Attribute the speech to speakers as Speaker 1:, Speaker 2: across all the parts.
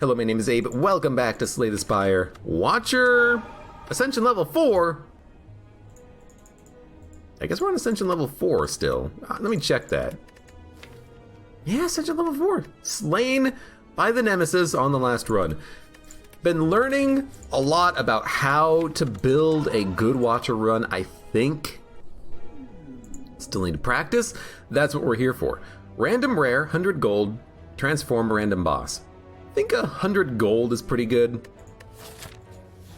Speaker 1: Hello, my name is Abe. Welcome back to Slay the Spire. Watcher, Ascension level 4. I guess we're on Ascension level 4 still. Let me check that. Yeah, Ascension level 4. Slain by the Nemesis on the last run. Been learning a lot about how to build a good Watcher run, I think. Still need to practice. That's what we're here for. Random rare, 100 gold, transform random boss. I think 100 gold is pretty good.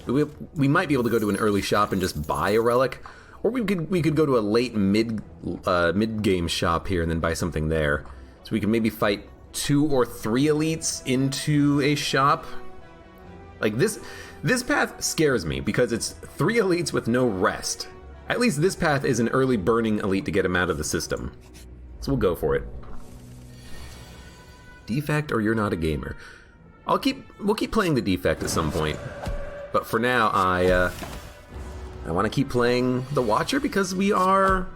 Speaker 1: We might be able to go to an early shop and just buy a relic, or we could go to a late mid game shop here and then buy something there. So we can maybe fight 2 or 3 elites into a shop. Like this path scares me because it's 3 elites with no rest. At least this path is an early burning elite to get him out of the system. So we'll go for it. Defect or you're not a gamer. We'll keep playing the defect at some point. But for now, I want to keep playing the Watcher because we are,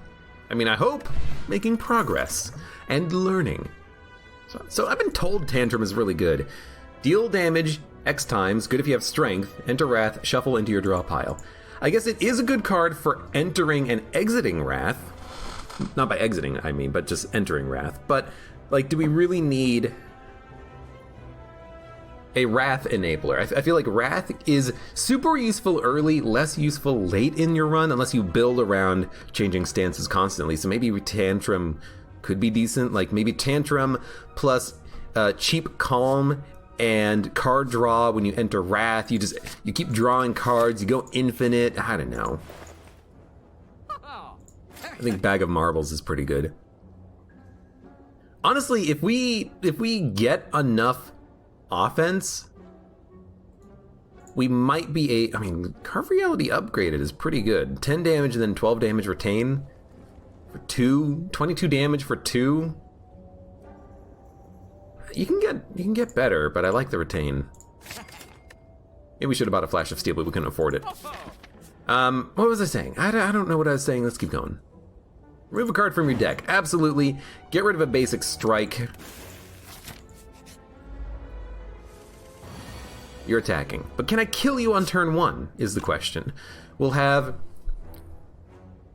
Speaker 1: I hope, making progress and learning. So I've been told Tantrum is really good. Deal damage X times, good if you have strength, enter Wrath, shuffle into your draw pile. I guess it is a good card for entering and exiting Wrath. Not by exiting, I mean, but just entering Wrath. But, like, do we really need a Wrath enabler? I feel like Wrath is super useful early, less useful late in your run, unless you build around changing stances constantly. So maybe Tantrum could be decent. Like, maybe Tantrum plus cheap Calm and card draw when you enter Wrath. You keep drawing cards, you go infinite. I don't know. I think Bag of Marbles is pretty good. Honestly, if we get enough offense, we might be Carve Reality upgraded is pretty good. 10 damage and then 12 damage retain for 2, 22 damage for 2. You can get better, but I like the retain. Maybe we should have bought a Flash of Steel, but we couldn't afford it. What was I saying? I don't know what I was saying. Let's keep going. Remove a card from your deck. Absolutely. Get rid of a basic strike. You're attacking. But can I kill you on turn 1 is the question. We'll have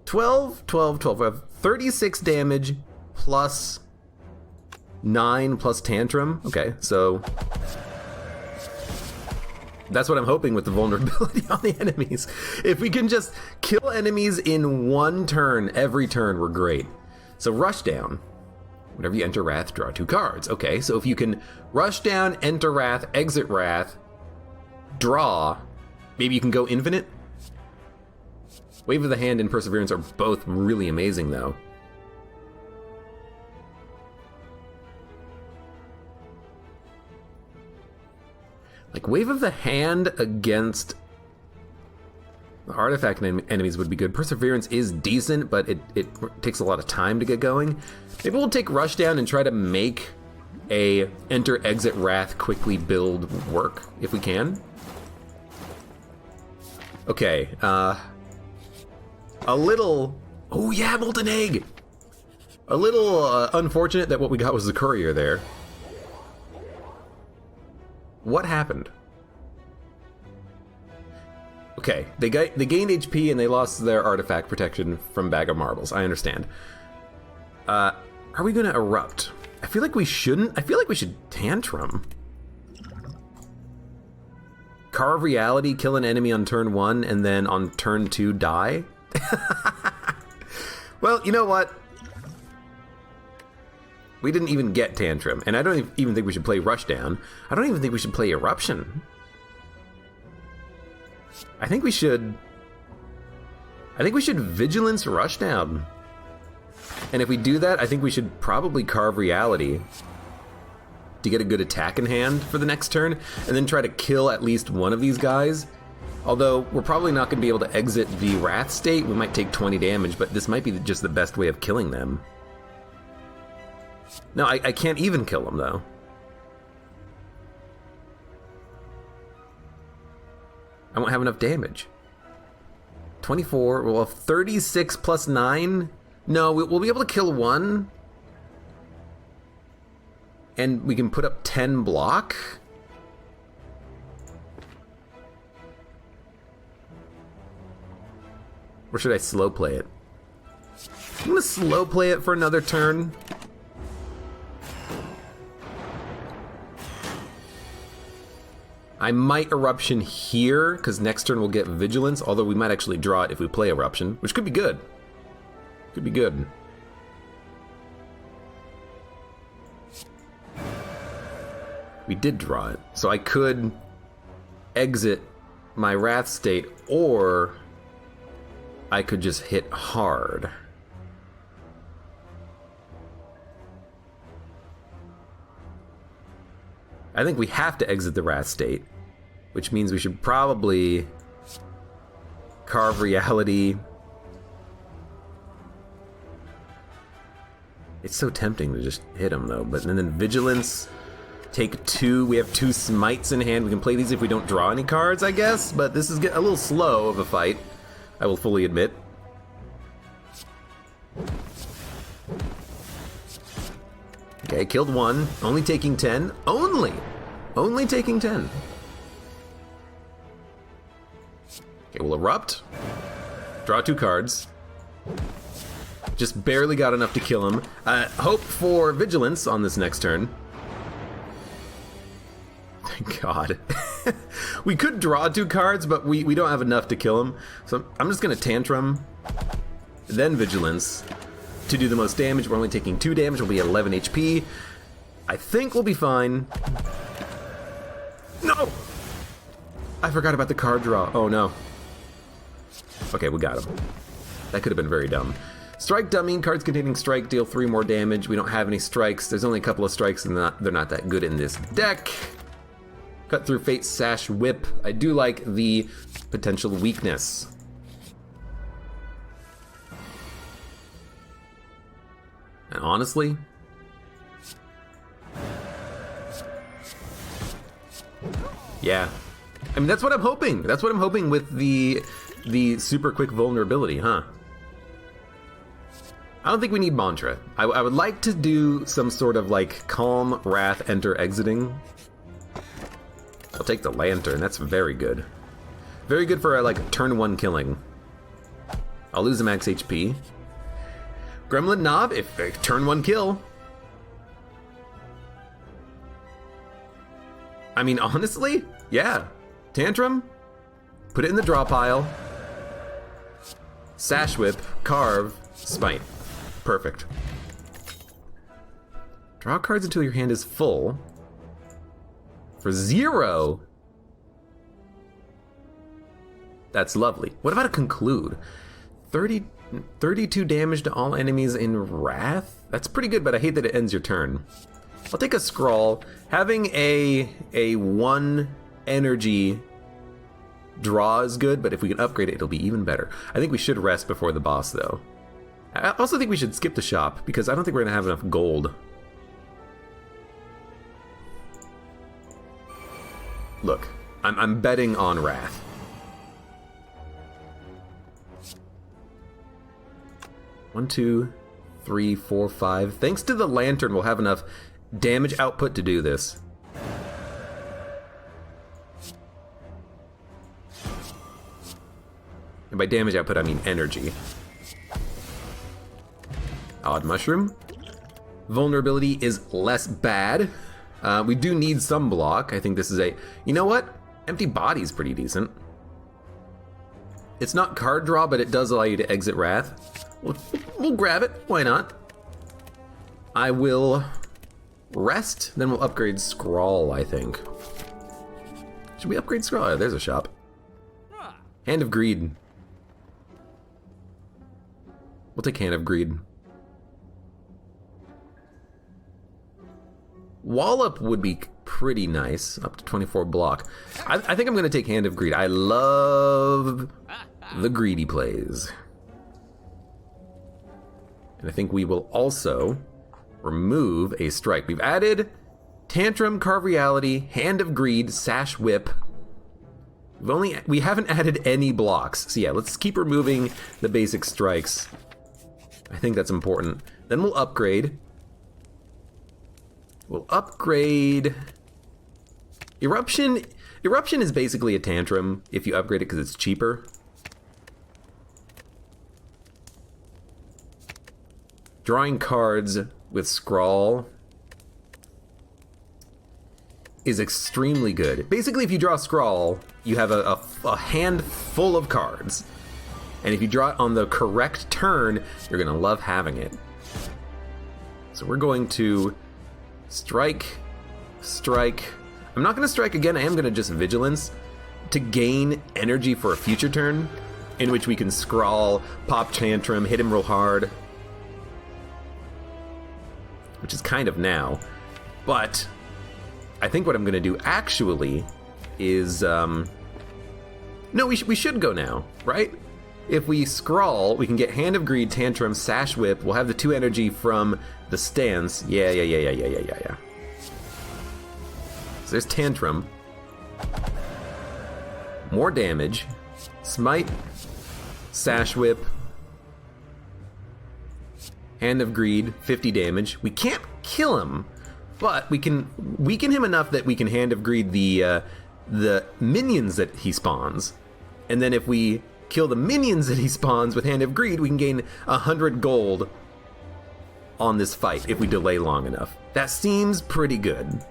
Speaker 1: 12. We have 36 damage plus 9 plus Tantrum. Okay, so that's what I'm hoping with the vulnerability on the enemies. If we can just kill enemies in 1 turn, every turn, we're great. So Rushdown. Whenever you enter Wrath, draw 2 cards. Okay, so if you can Rushdown, enter Wrath, exit Wrath, draw, maybe you can go infinite? Wave of the Hand and Perseverance are both really amazing, though. Like, Wave of the Hand against artifact enemies would be good. Perseverance is decent, but it takes a lot of time to get going. Maybe we'll take Rushdown and try to make a enter-exit Wrath quickly build work, if we can. Okay, a little... Oh yeah, Molten Egg! A little unfortunate that what we got was the Courier there. What happened? Okay, they gained HP and they lost their artifact protection from Bag of Marbles. I understand. Are we gonna erupt? I feel like we shouldn't. I feel like we should Tantrum. Carve Reality, kill an enemy on turn 1, and then on turn 2 die? Well, you know what? We didn't even get Tantrum, and I don't even think we should play Rushdown. I don't even think we should play Eruption. I think we should Vigilance Rushdown. And if we do that, I think we should probably Carve Reality to get a good attack in hand for the next turn, and then try to kill at least one of these guys. Although, we're probably not going to be able to exit the Wrath state. We might take 20 damage, but this might be just the best way of killing them. No, I can't even kill them, though. I won't have enough damage. 24, we'll have 36 plus 9? No, we'll be able to kill one. And we can put up 10 block. Or should I slow play it? I'm gonna slow play it for another turn. I might Eruption here, because next turn we'll get Vigilance, although we might actually draw it if we play Eruption, which could be good. Could be good. We did draw it, so I could exit my Wrath state, or I could just hit hard. I think we have to exit the Wrath state, which means we should probably carve reality. It's so tempting to just hit him though, but and then Vigilance, take 2, we have 2 smites in hand, we can play these if we don't draw any cards, I guess, but this is a little slow of a fight, I will fully admit. Okay, killed 1, only taking 10, only taking 10. Okay, we'll Erupt, draw 2 cards. Just barely got enough to kill him. Hope for Vigilance on this next turn. Thank God. We could draw 2 cards, but we don't have enough to kill him. So I'm just gonna Tantrum, then Vigilance to do the most damage. We're only taking 2 damage, we'll be at 11 HP. I think we'll be fine. No! I forgot about the card draw. Oh no. Okay, we got him. That could have been very dumb. Strike Dummy, cards containing strike deal 3 more damage. We don't have any strikes. There's only a couple of strikes and they're not that good in this deck. Cut Through Fate, Sash Whip. I do like the potential weakness. And honestly, yeah. I mean, that's what I'm hoping. That's what I'm hoping with the super quick vulnerability, huh? I don't think we need Mantra. I would like to do some sort of like Calm, Wrath, Enter, Exiting. I'll take the Lantern, that's very good. Very good for like turn 1 killing. I'll lose a max HP. Gremlin Knob, if turn 1 kill. I mean, honestly, yeah. Tantrum, put it in the draw pile. Sash Whip, Carve, Smite. Perfect. Draw cards until your hand is full. For 0. That's lovely. What about a Conclude? 32 damage to all enemies in Wrath? That's pretty good, but I hate that it ends your turn. I'll take a Scrawl. Having a 1 energy draw is good, but if we can upgrade it, it'll be even better. I think we should rest before the boss, though. I also think we should skip the shop, because I don't think we're going to have enough gold. Look, I'm betting on Wrath. One, 2, 3, 4, 5. Thanks to the Lantern, we'll have enough damage output to do this. And by damage output, I mean energy. Odd Mushroom. Vulnerability is less bad. We do need some block. I think this is a... You know what? Empty Body is pretty decent. It's not card draw, but it does allow you to exit Wrath. We'll grab it. Why not? I will rest, then we'll upgrade Scrawl, I think. Should we upgrade Scrawl? Oh, there's a shop. Hand of Greed. We'll take Hand of Greed. Wallop would be pretty nice, up to 24 block. I think I'm going to take Hand of Greed. I love the greedy plays. And I think we will also remove a strike. We've added Tantrum, Carve Reality, Hand of Greed, Sash Whip. We haven't added any blocks. So yeah, let's keep removing the basic strikes. I think that's important. Then we'll upgrade. We'll upgrade Eruption. Eruption is basically a Tantrum if you upgrade it because it's cheaper. drawing cards with Scrawl is extremely good. Basically, if you draw Scrawl, you have a hand full of cards. And if you draw it on the correct turn, you're gonna love having it. So we're going to strike. I'm not gonna strike again, I am gonna just Vigilance to gain energy for a future turn, in which we can Scrawl, pop Tantrum, hit him real hard. Which is kind of now. But I think what I'm gonna do actually is, no, we should go now, right? If we Scrawl, we can get Hand of Greed, Tantrum, Sash Whip. We'll have the 2 energy from the stance. Yeah. So there's Tantrum. More damage. Smite. Sash Whip. Hand of Greed, 50 damage. We can't kill him, but we can weaken him enough that we can Hand of Greed the minions that he spawns. And then if we kill the minions that he spawns with Hand of Greed, we can gain 100 gold on this fight if we delay long enough. That seems pretty good.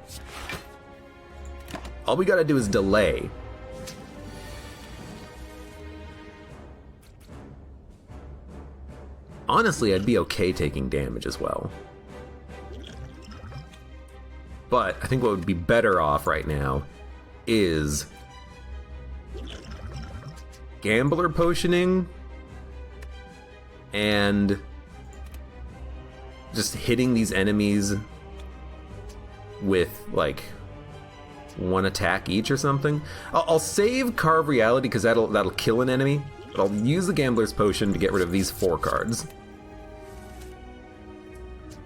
Speaker 1: All we gotta do is delay. Honestly, I'd be okay taking damage as well. But I think what would be better off right now is Gambler Potioning and just hitting these enemies with like 1 attack each or something. I'll save Carve Reality because that'll kill an enemy, but I'll use the Gambler's Potion to get rid of these 4 cards.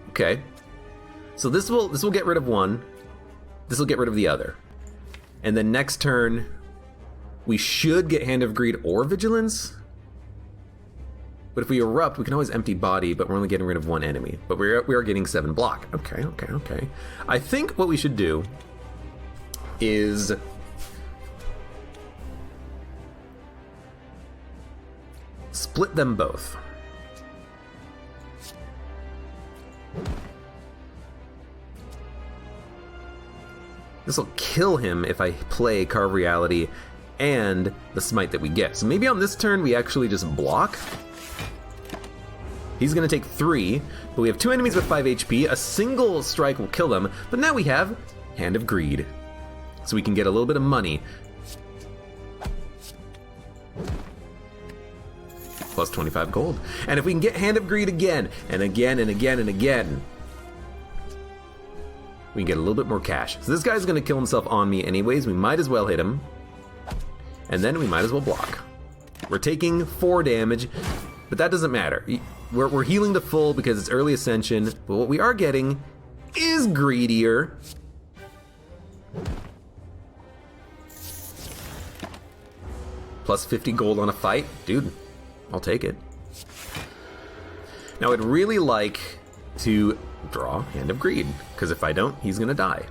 Speaker 1: Okay, so this will get rid of one. This will get rid of the other, and then next turn we should get Hand of Greed or Vigilance. But if we Erupt, we can always Empty Body, but we're only getting rid of 1 enemy. But we are getting 7 block. Okay. I think what we should do is split them both. This will kill him if I play Carve Reality and the Smite that we get. So maybe on this turn we actually just block. He's gonna take 3, but we have 2 enemies with 5 HP. A single strike will kill them, but now we have Hand of Greed. So we can get a little bit of money. Plus 25 gold. And if we can get Hand of Greed again, and again, and again, and again, we can get a little bit more cash. So this guy's gonna kill himself on me anyways. We might as well hit him. And then we might as well block. We're taking 4 damage, but that doesn't matter. We're healing to full because it's early ascension, but what we are getting is greedier. Plus 50 gold on a fight? Dude, I'll take it. Now I'd really like to draw Hand of Greed, because if I don't, he's gonna die.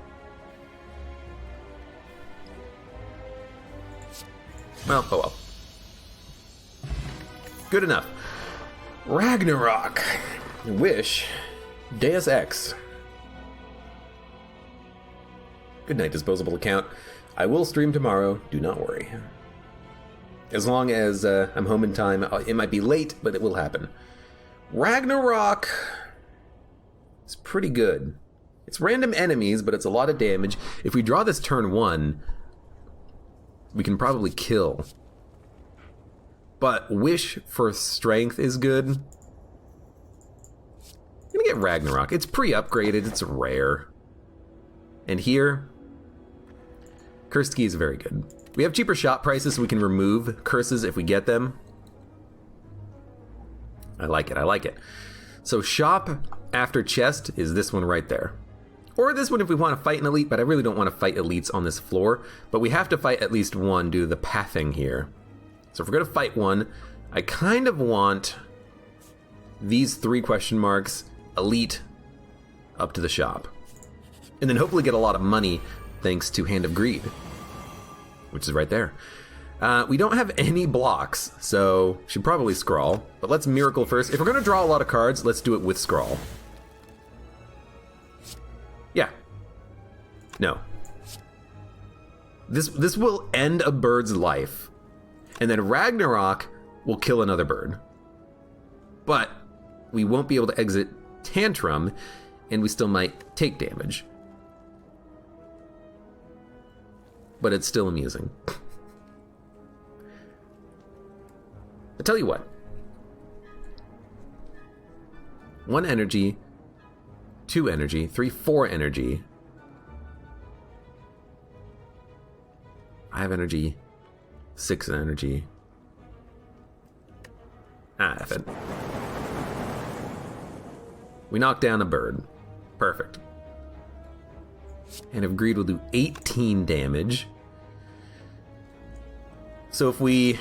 Speaker 1: Well, oh well. Good enough. Ragnarok. Wish. Deus Ex. Good night, disposable account. I will stream tomorrow, do not worry. As long as I'm home in time. It might be late, but it will happen. Ragnarok is pretty good. It's random enemies, but it's a lot of damage. If we draw this turn 1, we can probably kill. But Wish for Strength is good. I'm gonna get Ragnarok. It's pre-upgraded, it's rare. And here, Cursed Key is very good. We have cheaper shop prices, so we can remove curses if we get them. I like it. So shop after chest is this one right there. Or this one if we want to fight an elite, but I really don't want to fight elites on this floor. But we have to fight at least one due to the pathing here. So if we're going to fight one, I kind of want these 3 question marks, elite, up to the shop. And then hopefully get a lot of money thanks to Hand of Greed, which is right there. We don't have any blocks, so should probably Scrawl. But let's Miracle first. If we're going to draw a lot of cards, let's do it with Scrawl. Yeah. No. This will end a bird's life. And then Ragnarok will kill another bird. But we won't be able to exit Tantrum, and we still might take damage. But it's still amusing. I tell you what. 1 energy, 2 energy, 3, 4 energy. 5 energy, 6 energy. F it. We knock down a bird. Perfect. Hand of Greed will do 18 damage. So if we...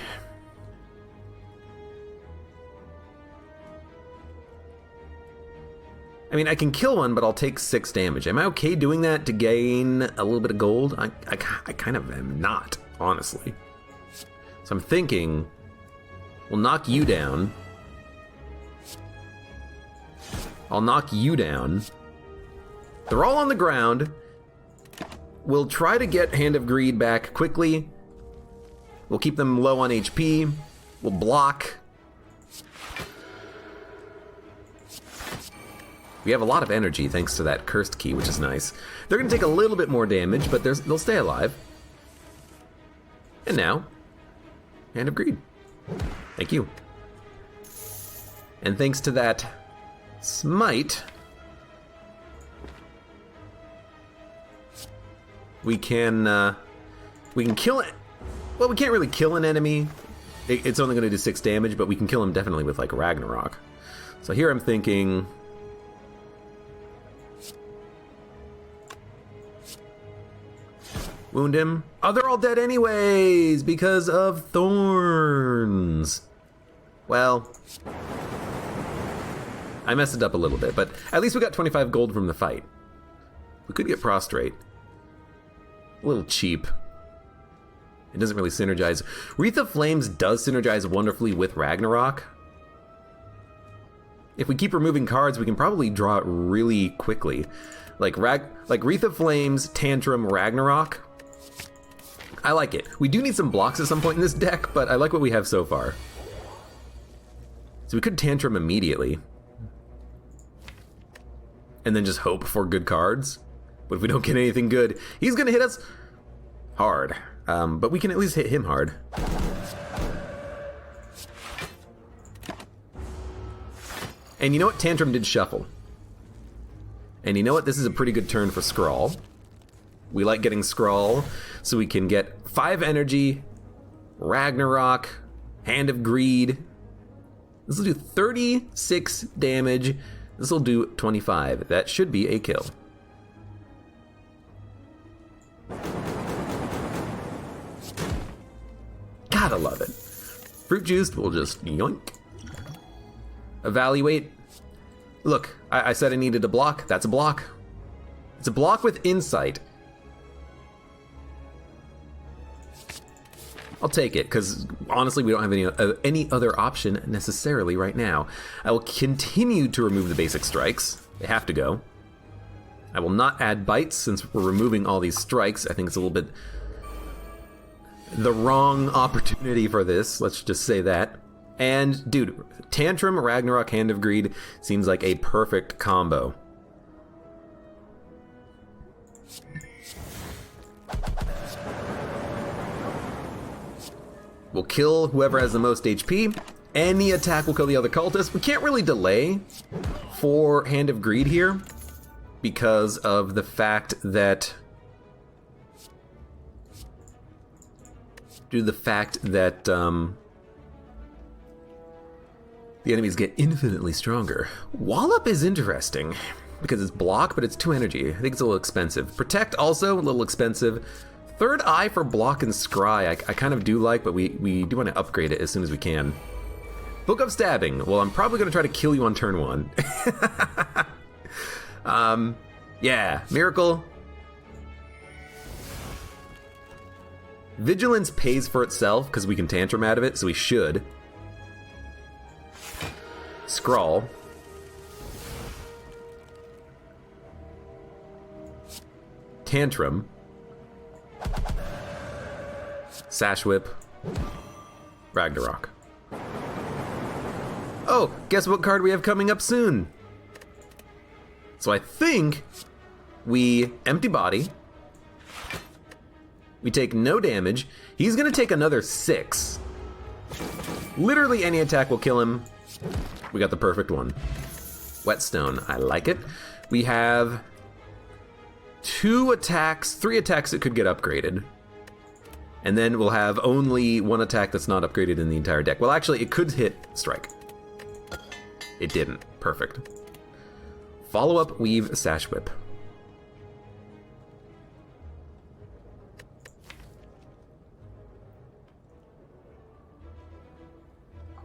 Speaker 1: I mean, I can kill one, but I'll take 6 damage. Am I okay doing that to gain a little bit of gold? I kind of am not, honestly. So I'm thinking we'll knock you down. I'll knock you down. They're all on the ground. We'll try to get Hand of Greed back quickly. We'll keep them low on HP. We'll block. We have a lot of energy thanks to that cursed key, which is nice. They're going to take a little bit more damage, but they'll stay alive. And now, Hand of Greed. Thank you. And thanks to that Smite, we can kill it. Well, we can't really kill an enemy. It's only going to do 6 damage, but we can kill him definitely with like Ragnarok. So here I'm thinking... wound him. Oh, they're all dead anyways because of thorns. Well, I messed it up a little bit, but at least we got 25 gold from the fight. We could get prostrate. A little cheap. It doesn't really synergize. Wreath of Flames does synergize wonderfully with Ragnarok. If we keep removing cards, we can probably draw it really quickly. Like Wreath of Flames, Tantrum, Ragnarok. I like it. We do need some blocks at some point in this deck, but I like what we have so far. So we could Tantrum immediately. And then just hope for good cards. But if we don't get anything good, he's going to hit us hard. But we can at least hit him hard. And you know what? Tantrum did shuffle. And you know what? This is a pretty good turn for Scrawl. We like getting Scrawl, so we can get 5 energy, Ragnarok, Hand of Greed. This will do 36 damage. This will do 25. That should be a kill. Gotta love it. Fruit Juice will just yoink. Evaluate. Look, I said I needed a block. That's a block. It's a block with Insight. I'll take it, because honestly, we don't have any other option necessarily right now. I will continue to remove the basic strikes. They have to go. I will not add bites since we're removing all these strikes. I think it's a little bit the wrong opportunity for this. Let's just say that. And, dude, Tantrum, Ragnarok, Hand of Greed seems like a perfect combo. We'll kill whoever has the most HP. Any attack will kill the other cultist. We can't really delay for Hand of Greed here because of the fact that... the enemies get infinitely stronger. Wallop is interesting because it's block, but it's 2 energy. I think it's a little expensive. Protect also a little expensive. Third Eye for block and scry I kind of do like, but we do want to upgrade it as soon as we can. Book of Stabbing. Well, I'm probably going to try to kill you on turn 1. Yeah, Miracle. Vigilance pays for itself because we can tantrum out of it, so we should. Scrawl. Tantrum. Sash Whip. Ragnarok. Oh, guess what card we have coming up soon? So I think we empty body. We take no damage. He's gonna take another 6. Literally any attack will kill him. We got the perfect one. Whetstone, I like it. We have 2 attacks, 3 attacks that could get upgraded. And then we'll have only 1 attack that's not upgraded in the entire deck. Well, actually, it could hit strike. It didn't. Perfect. Follow up, weave, sash whip.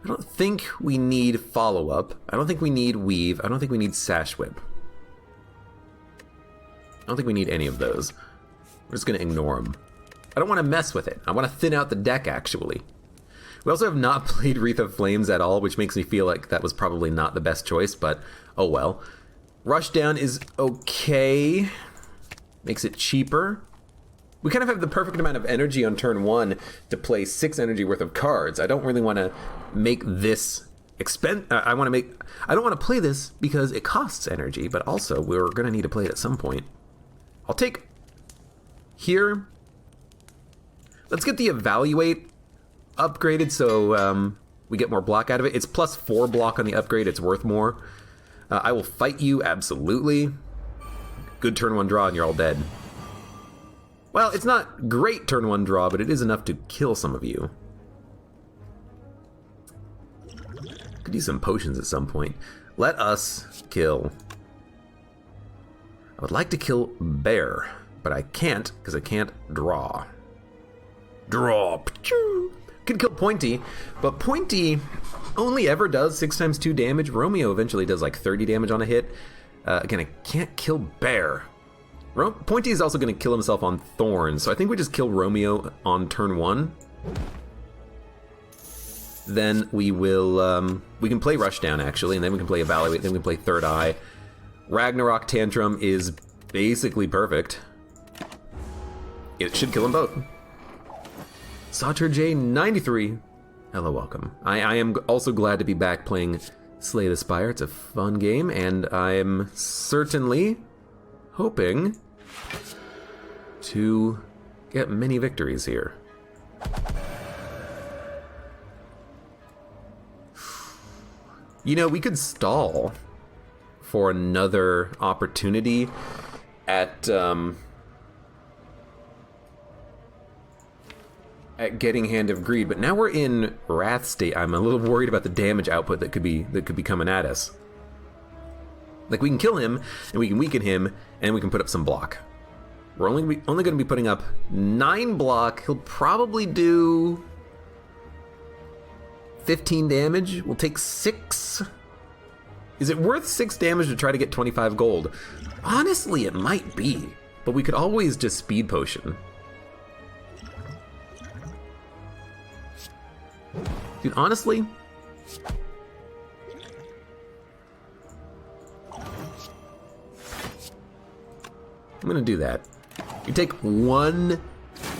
Speaker 1: I don't think we need follow up. I don't think we need weave. I don't think we need sash whip. I don't think we need any of those. We're just gonna ignore them. I don't want to mess with it. I want to thin out the deck, actually. We also have not played Wreath of Flames at all, which makes me feel like that was probably not the best choice, but oh well. Rushdown is okay. Makes it cheaper. We kind of have the perfect amount of energy on turn 1 to play 6 energy worth of cards. I don't really want to make this I don't want to play this because it costs energy, but also we're going to need to play it at some point. I'll take here. Let's get the evaluate upgraded so we get more block out of it. It's plus 4 block on the upgrade. It's worth more. I will fight you, absolutely. Good turn 1 draw and you're all dead. Well, it's not great turn 1 draw, but it is enough to kill some of you. Could use some potions at some point. Let us kill. I would like to kill Bear, but I can't because I can't draw. Draw. Could kill Pointy, but Pointy only ever does 6 times 2 damage. Romeo eventually does like 30 damage on a hit. Again, I can't kill Bear. Pointy is also going to kill himself on Thorns, so I think we just kill Romeo on turn 1. Then we will, we can play Rushdown actually, and then we can play Evaluate, then we can play Third Eye. Ragnarok Tantrum is basically perfect. It should kill them both. Sauter J93. Hello, welcome. I am also glad to be back playing Slay the Spire. It's a fun game, and I'm certainly hoping to get many victories here. You know, we could stall for another opportunity at getting Hand of Greed, but now we're in Wrath state. I'm a little worried about the damage output that could be coming at us. Like, we can kill him, and we can weaken him, and we can put up some block. We're only going to be putting up 9 block. He'll probably do 15 damage. We'll take 6. Is it worth 6 damage to try to get 25 gold? Honestly, it might be, but we could always just speed potion. Dude, honestly, I'm gonna do that. You take 1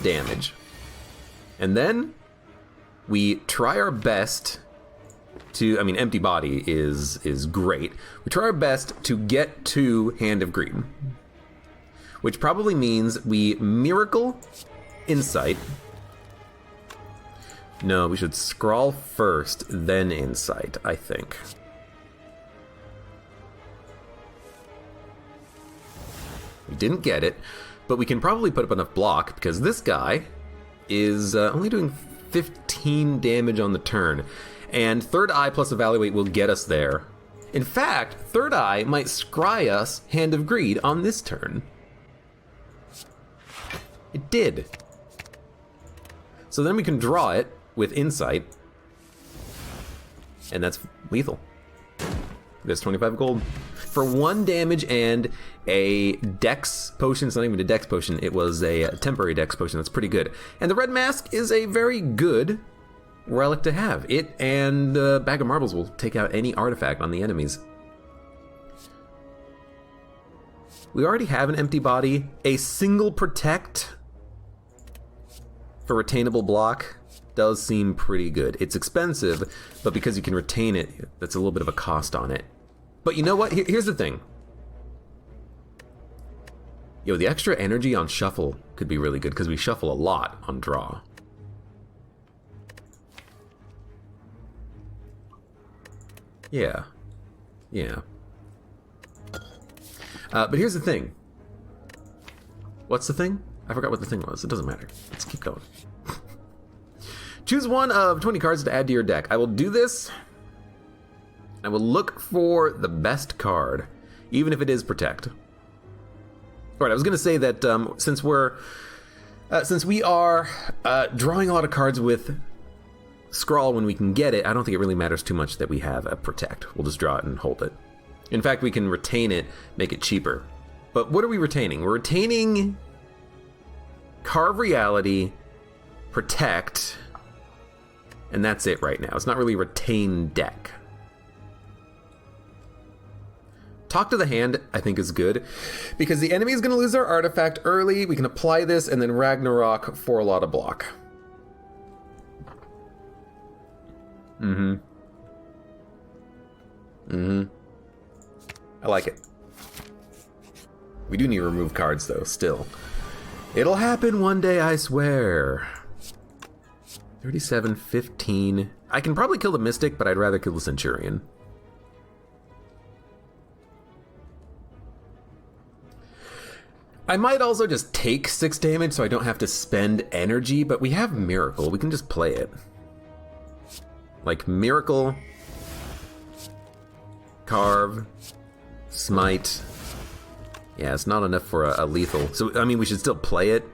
Speaker 1: damage, and then we try our best to, I mean, empty body is great. We try our best to get to Hand of Greed, which probably means we Miracle Insight. No, we should Scrawl first, then Insight, I think. We didn't get it, but we can probably put up enough block because this guy is only doing 15 damage on the turn, and Third Eye plus Evaluate will get us there. In fact, Third Eye might scry us Hand of Greed on this turn. It did. So then we can draw it with Insight, and that's lethal. There's 25 gold. for 1 damage and a dex potion. It's not even a dex potion, it was a temporary dex potion. That's pretty good. And the red mask is a very good relic to have. It and Bag of Marbles will take out any artifact on the enemies. We already have an empty body. A single protect for retainable block does seem pretty good. It's expensive, but because you can retain it, that's a little bit of a cost on it. But you know what? Here's the thing. Yo, the extra energy on shuffle could be really good because we shuffle a lot on draw. Yeah. Yeah. But here's the thing. What's the thing? I forgot what the thing was. It doesn't matter. Let's keep going. Choose one of 20 cards to add to your deck. I will do this. I will look for the best card, even if it is Protect. Alright, I was going to say that since we are drawing a lot of cards with Scrawl when we can get it, I don't think it really matters too much that we have a Protect. We'll just draw it and hold it. In fact, we can retain it, make it cheaper. But what are we retaining? We're retaining Carve Reality, Protect, and that's it right now. It's not really retain deck. Talk to the Hand, I think, is good, because the enemy is going to lose their artifact early. We can apply this and then Ragnarok for a lot of block. I like it. We do need to remove cards, though, still. It'll happen one day, I swear. 37, 15. I can probably kill the Mystic, but I'd rather kill the Centurion. I might also just take 6 damage so I don't have to spend energy, but we have Miracle. We can just play it. Like, Miracle, Carve, Smite. Yeah, it's not enough for a lethal. So, I mean, we should still play it.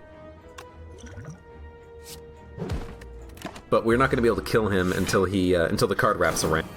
Speaker 1: But we're not going to be able to kill him until until the card wraps around.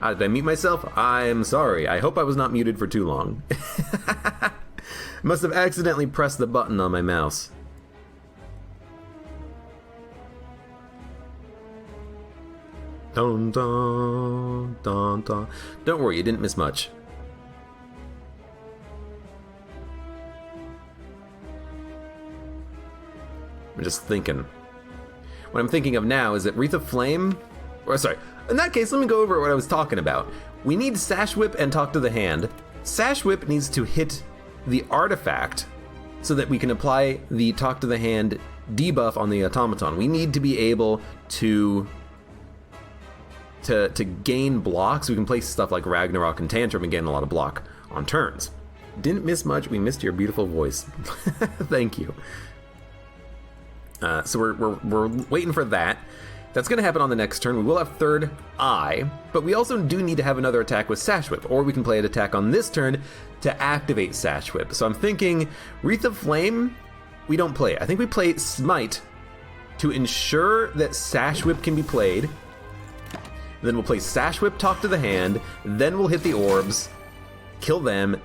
Speaker 1: Did I mute myself? I'm sorry. I hope I was not muted for too long. Must have accidentally pressed the button on my mouse. Dun, dun, dun, dun. Don't worry, you didn't miss much. I'm just thinking. What I'm thinking of now is that Wreath of Flame... Or, sorry. In that case, let me go over what I was talking about. We need Sash Whip and Talk to the Hand. Sash Whip needs to hit the artifact so that we can apply the Talk to the Hand debuff on the automaton. We need to be able to gain blocks. We can play stuff like Ragnarok and Tantrum and gain a lot of block on turns. Didn't miss much. We missed your beautiful voice. Thank you. So we're waiting for that. That's going to happen on the next turn. We will have Third Eye, but we also do need to have another attack with Sash Whip, or we can play an attack on this turn to activate Sash Whip. So I'm thinking Wreath of Flame, we don't play it. I think we play Smite to ensure that Sash Whip can be played. Then we'll play Sash Whip, Talk to the Hand, then we'll hit the orbs, kill them.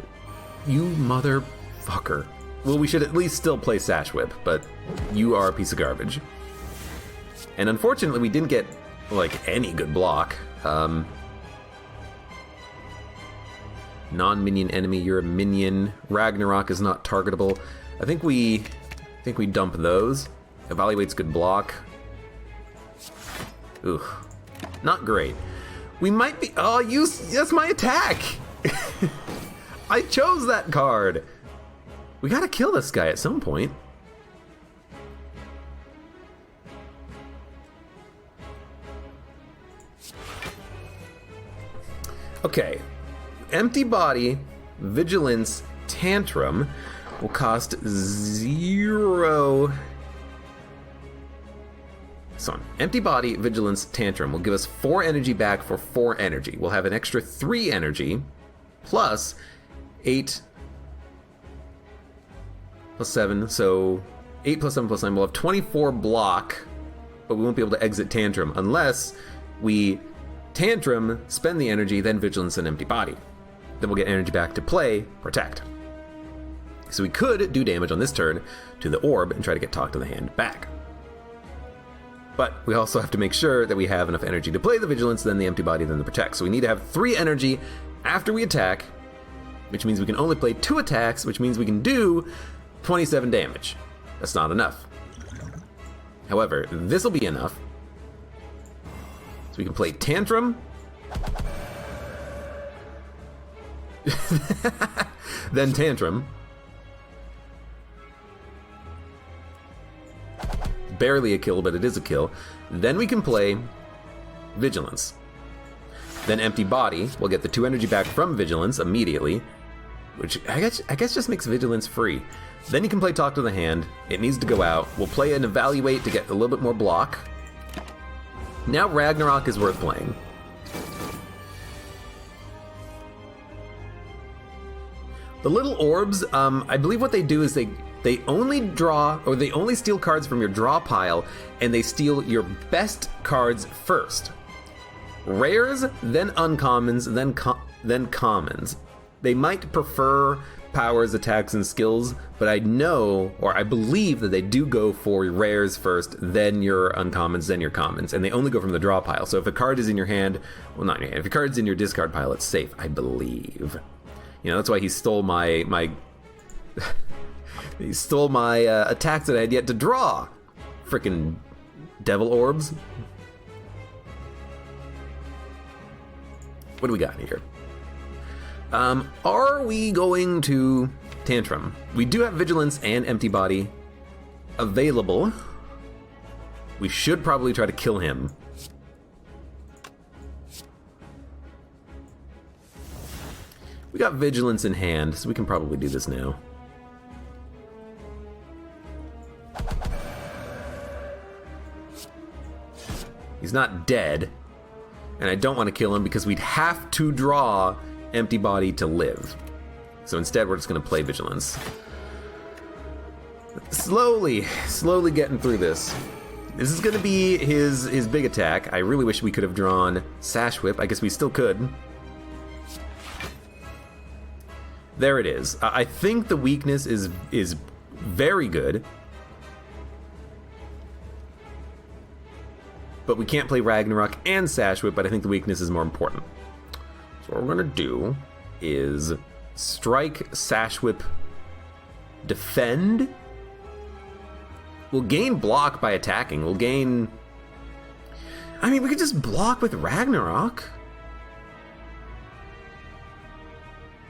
Speaker 1: You motherfucker. Well, we should at least still play Sash Whip, but you are a piece of garbage. And unfortunately, we didn't get, like, any good block. Non-minion enemy, you're a minion. Ragnarok is not targetable. I think we dump those. Evaluates good block. Ooh. Not great. We might be... Oh, that's my attack! I chose that card! We gotta kill this guy at some point. Okay. Empty Body, Vigilance, Tantrum will cost 0... So, Empty Body, Vigilance, Tantrum will give us 4 energy back for 4 energy. We'll have an extra 3 energy, plus 8 plus 7, so 8 plus 7 plus 9. We'll have 24 block, but we won't be able to exit Tantrum unless we Tantrum, spend the energy, then Vigilance and Empty Body. Then we'll get energy back to play Protect. So we could do damage on this turn to the orb and try to get Talk to the Hand back. But we also have to make sure that we have enough energy to play the Vigilance, then the Empty Body, then the Protect. So we need to have 3 energy after we attack, which means we can only play 2 attacks, which means we can do 27 damage. That's not enough. However, this will be enough. So we can play Tantrum. Then Tantrum. Barely a kill, but it is a kill. Then we can play Vigilance. Then Empty Body will get the 2 energy back from Vigilance immediately, which I guess just makes Vigilance free. Then you can play Talk to the Hand. It needs to go out. We'll play an Evaluate to get a little bit more block. Now Ragnarok is worth playing. The little orbs, I believe what they do is they only draw, or they only steal cards from your draw pile, and they steal your best cards first. Rares, then uncommons, then commons. They might prefer powers, attacks, and skills, but I know, or I believe that they do go for rares first, then your uncommons, then your commons, and they only go from the draw pile. So if a card is in your hand, well, not in your hand, if a card's in your discard pile, it's safe, I believe. You know, that's why he stole my he stole my attacks that I had yet to draw. Frickin' devil orbs. What do we got here? Are we going to Tantrum? We do have Vigilance and Empty Body available. We should probably try to kill him. We got Vigilance in hand, so we can probably do this now. He's not dead, and I don't want to kill him because we'd have to draw Empty Body to live. So instead, we're just going to play Vigilance. Slowly getting through this. This is going to be his big attack. I really wish we could have drawn Sash Whip. I guess we still could. There it is. I think the weakness is very good. But we can't play Ragnarok and Sash Whip, but I think the weakness is more important. So what we're going to do is strike, Sash Whip, defend. We'll gain block by attacking. We'll gain... I mean, we could just block with Ragnarok.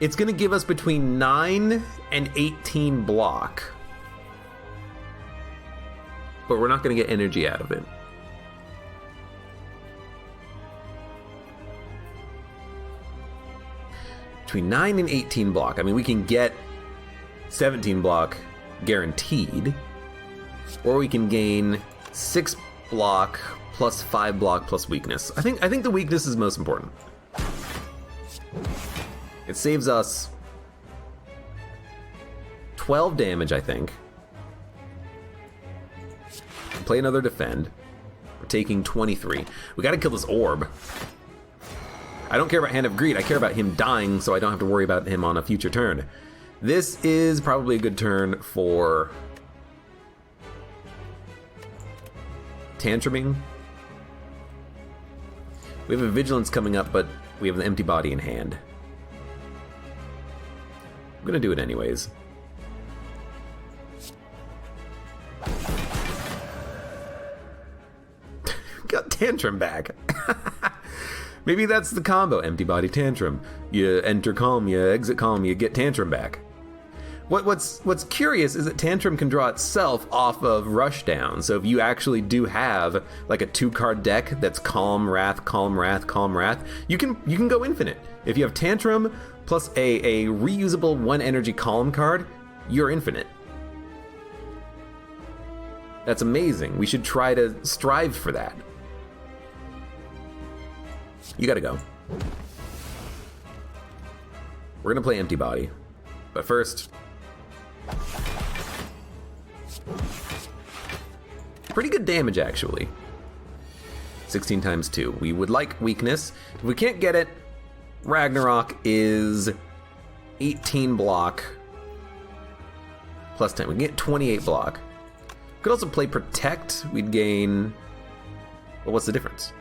Speaker 1: It's going to give us between 9 and 18 block. But we're not going to get energy out of it. Between 9 and 18 block. I mean, we can get 17 block guaranteed. Or we can gain 6 block plus 5 block plus weakness. I think the weakness is most important. It saves us 12 damage, I think. Play another defend. We're taking 23. We gotta kill this orb. I don't care about Hand of Greed, I care about him dying so I don't have to worry about him on a future turn. This is probably a good turn for Tantruming. We have a Vigilance coming up, but we have the Empty Body in hand. I'm gonna do it anyways. Got Tantrum back. Maybe that's the combo. Empty body tantrum. You enter calm, you exit calm, you get tantrum back. What's curious is that tantrum can draw itself off of Rushdown. So if you actually do have like a 2-card deck that's calm, wrath, calm, wrath, calm, wrath, you can go infinite. If you have tantrum plus a reusable 1 energy calm card, you're infinite. That's amazing. We should try to strive for that. You gotta go. We're gonna play empty body. But first... pretty good damage, actually. 16 times 2. We would like weakness. If we can't get it, Ragnarok is 18 block plus 10. We can get 28 block. Could also play Protect. We'd gain... well, what's the difference?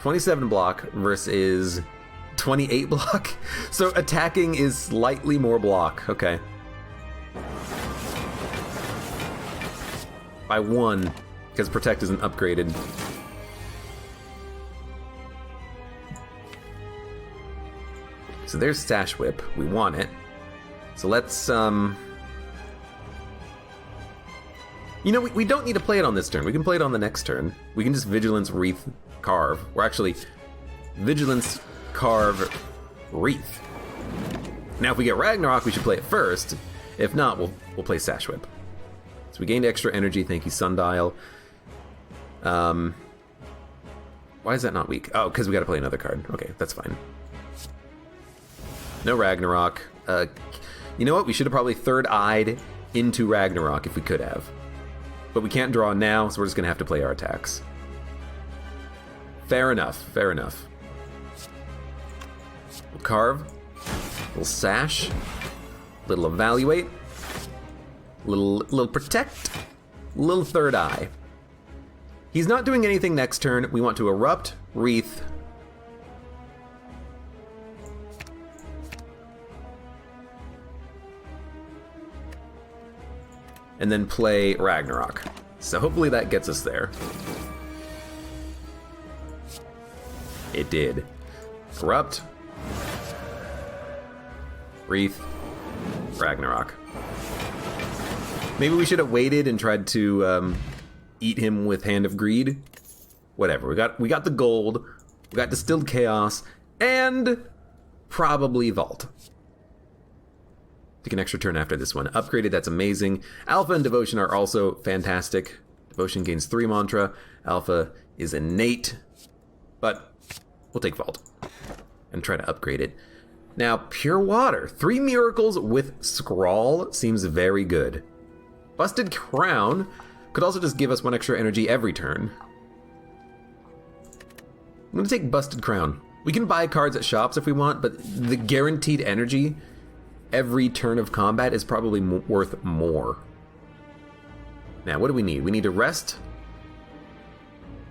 Speaker 1: 27 block versus 28 block. So attacking is slightly more block. Okay. By 1, because Protect isn't upgraded. So there's Stash Whip. We want it. So let's, you know, we don't need to play it on this turn. We can play it on the next turn. We can just Vigilance, Wreath, Carve. Or actually, Vigilance, Carve, Wreath. Now if we get Ragnarok, we should play it first. If not, we'll play Stash Whip. So we gained extra energy. Thank you, Sundial. Why is that not weak? Oh, because we got to play another card. Okay, that's fine. No Ragnarok. You know what? We should have probably third-eyed into Ragnarok if we could have. But we can't draw now, so we're just going to have to play our attacks. Fair enough. Fair enough. We'll carve. We'll sash. Little evaluate. Little protect. Little third eye. He's not doing anything next turn. We want to erupt, wreath. And then play Ragnarok. So hopefully that gets us there. It did. Erupt. Wreath. Ragnarok. Maybe we should have waited and tried to eat him with Hand of Greed. Whatever. We got the gold. We got Distilled Chaos. And probably Vault. Take an extra turn after this one. Upgraded, that's amazing. Alpha and Devotion are also fantastic. Devotion gains 3 mantra. Alpha is innate. But we'll take Vault and try to upgrade it. Now, Pure Water. 3 miracles with Scrawl seems very good. Busted Crown could also just give us 1 extra energy every turn. I'm going to take Busted Crown. We can buy cards at shops if we want, but the guaranteed energy every turn of combat is probably worth more. Now, what do we need? We need to rest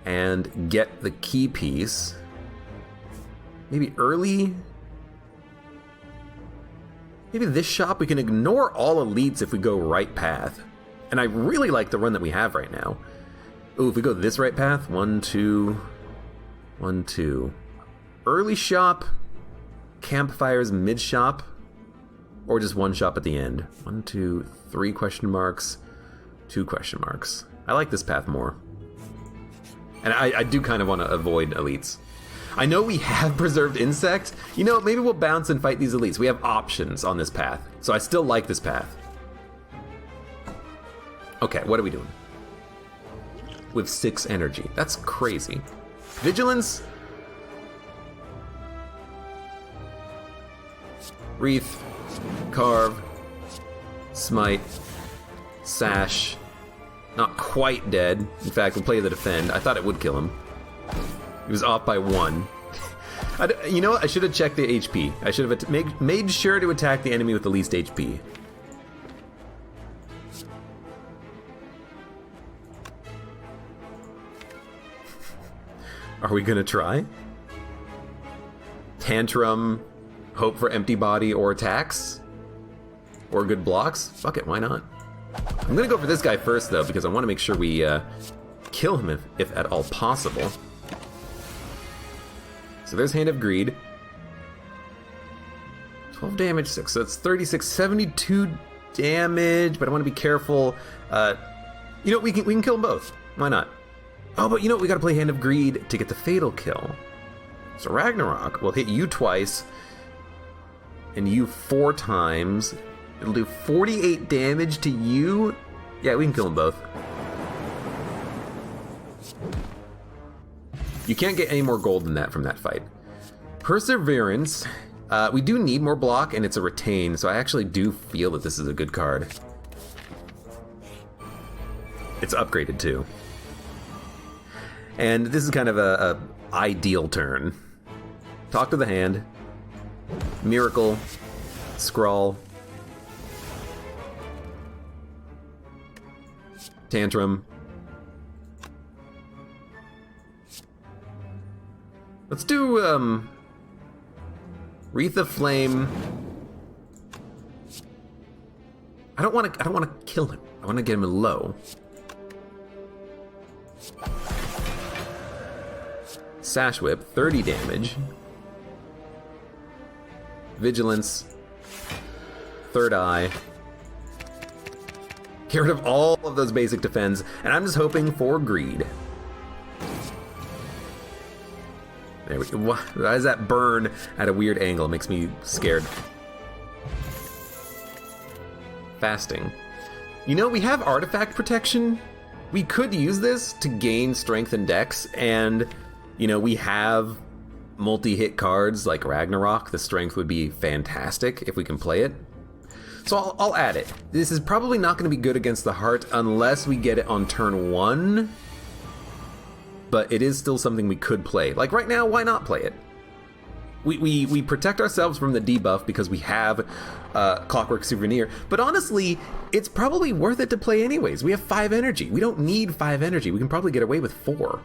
Speaker 1: and get the key piece. Maybe early? Maybe this shop, we can ignore all elites if we go right path. And I really like the run that we have right now. Ooh, if we go this right path, 1, 2, 1, 2. Early shop, campfires mid shop, or just 1 shop at the end. 1, 2, 3 question marks, 2 question marks. I like this path more. And I do kind of want to avoid elites. I know we have Preserved Insect. You know, maybe we'll bounce and fight these elites. We have options on this path. So I still like this path. Okay, what are we doing? With 6 energy. That's crazy. Vigilance. Wreath. Carve. Smite. Sash. Not quite dead. In fact, we'll play the defend. I thought it would kill him. He was off by 1. You know what? I should have checked the HP. I should have made sure to attack the enemy with the least HP. Are we gonna try? Tantrum, hope for empty body or attacks? Or good blocks? Fuck it, why not? I'm gonna go for this guy first though, because I want to make sure we kill him if at all possible. So there's Hand of Greed. 12 damage, 6, so that's 36, 72 damage, but I want to be careful. You know, we can kill them both. Why not? Oh, but you know what? We got to play Hand of Greed to get the fatal kill. So Ragnarok will hit you twice and you 4 times. It'll do 48 damage to you. Yeah, we can kill them both. You can't get any more gold than that from that fight. Perseverance. We do need more block, and it's a retain, so I actually do feel that this is a good card. It's upgraded too. And this is kind of a ideal turn. Talk to the hand. Miracle. Scrawl. Tantrum. Let's do Wreath of Flame. I don't want to kill him. I want to get him low. Sash Whip, 30 damage. Vigilance. Third Eye. Get rid of all of those basic defense, and I'm just hoping for greed. There we go. Why does that burn at a weird angle? It makes me scared. Fasting. You know, we have artifact protection. We could use this to gain strength and dex, and, you know, we have multi-hit cards like Ragnarok. The strength would be fantastic if we can play it. So I'll add it. This is probably not going to be good against the heart unless we get it on turn 1. But it is still something we could play. Like right now, why not play it? We protect ourselves from the debuff because we have Clockwork Souvenir. But honestly, it's probably worth it to play anyways. We have 5 energy. We don't need 5 energy. We can probably get away with 4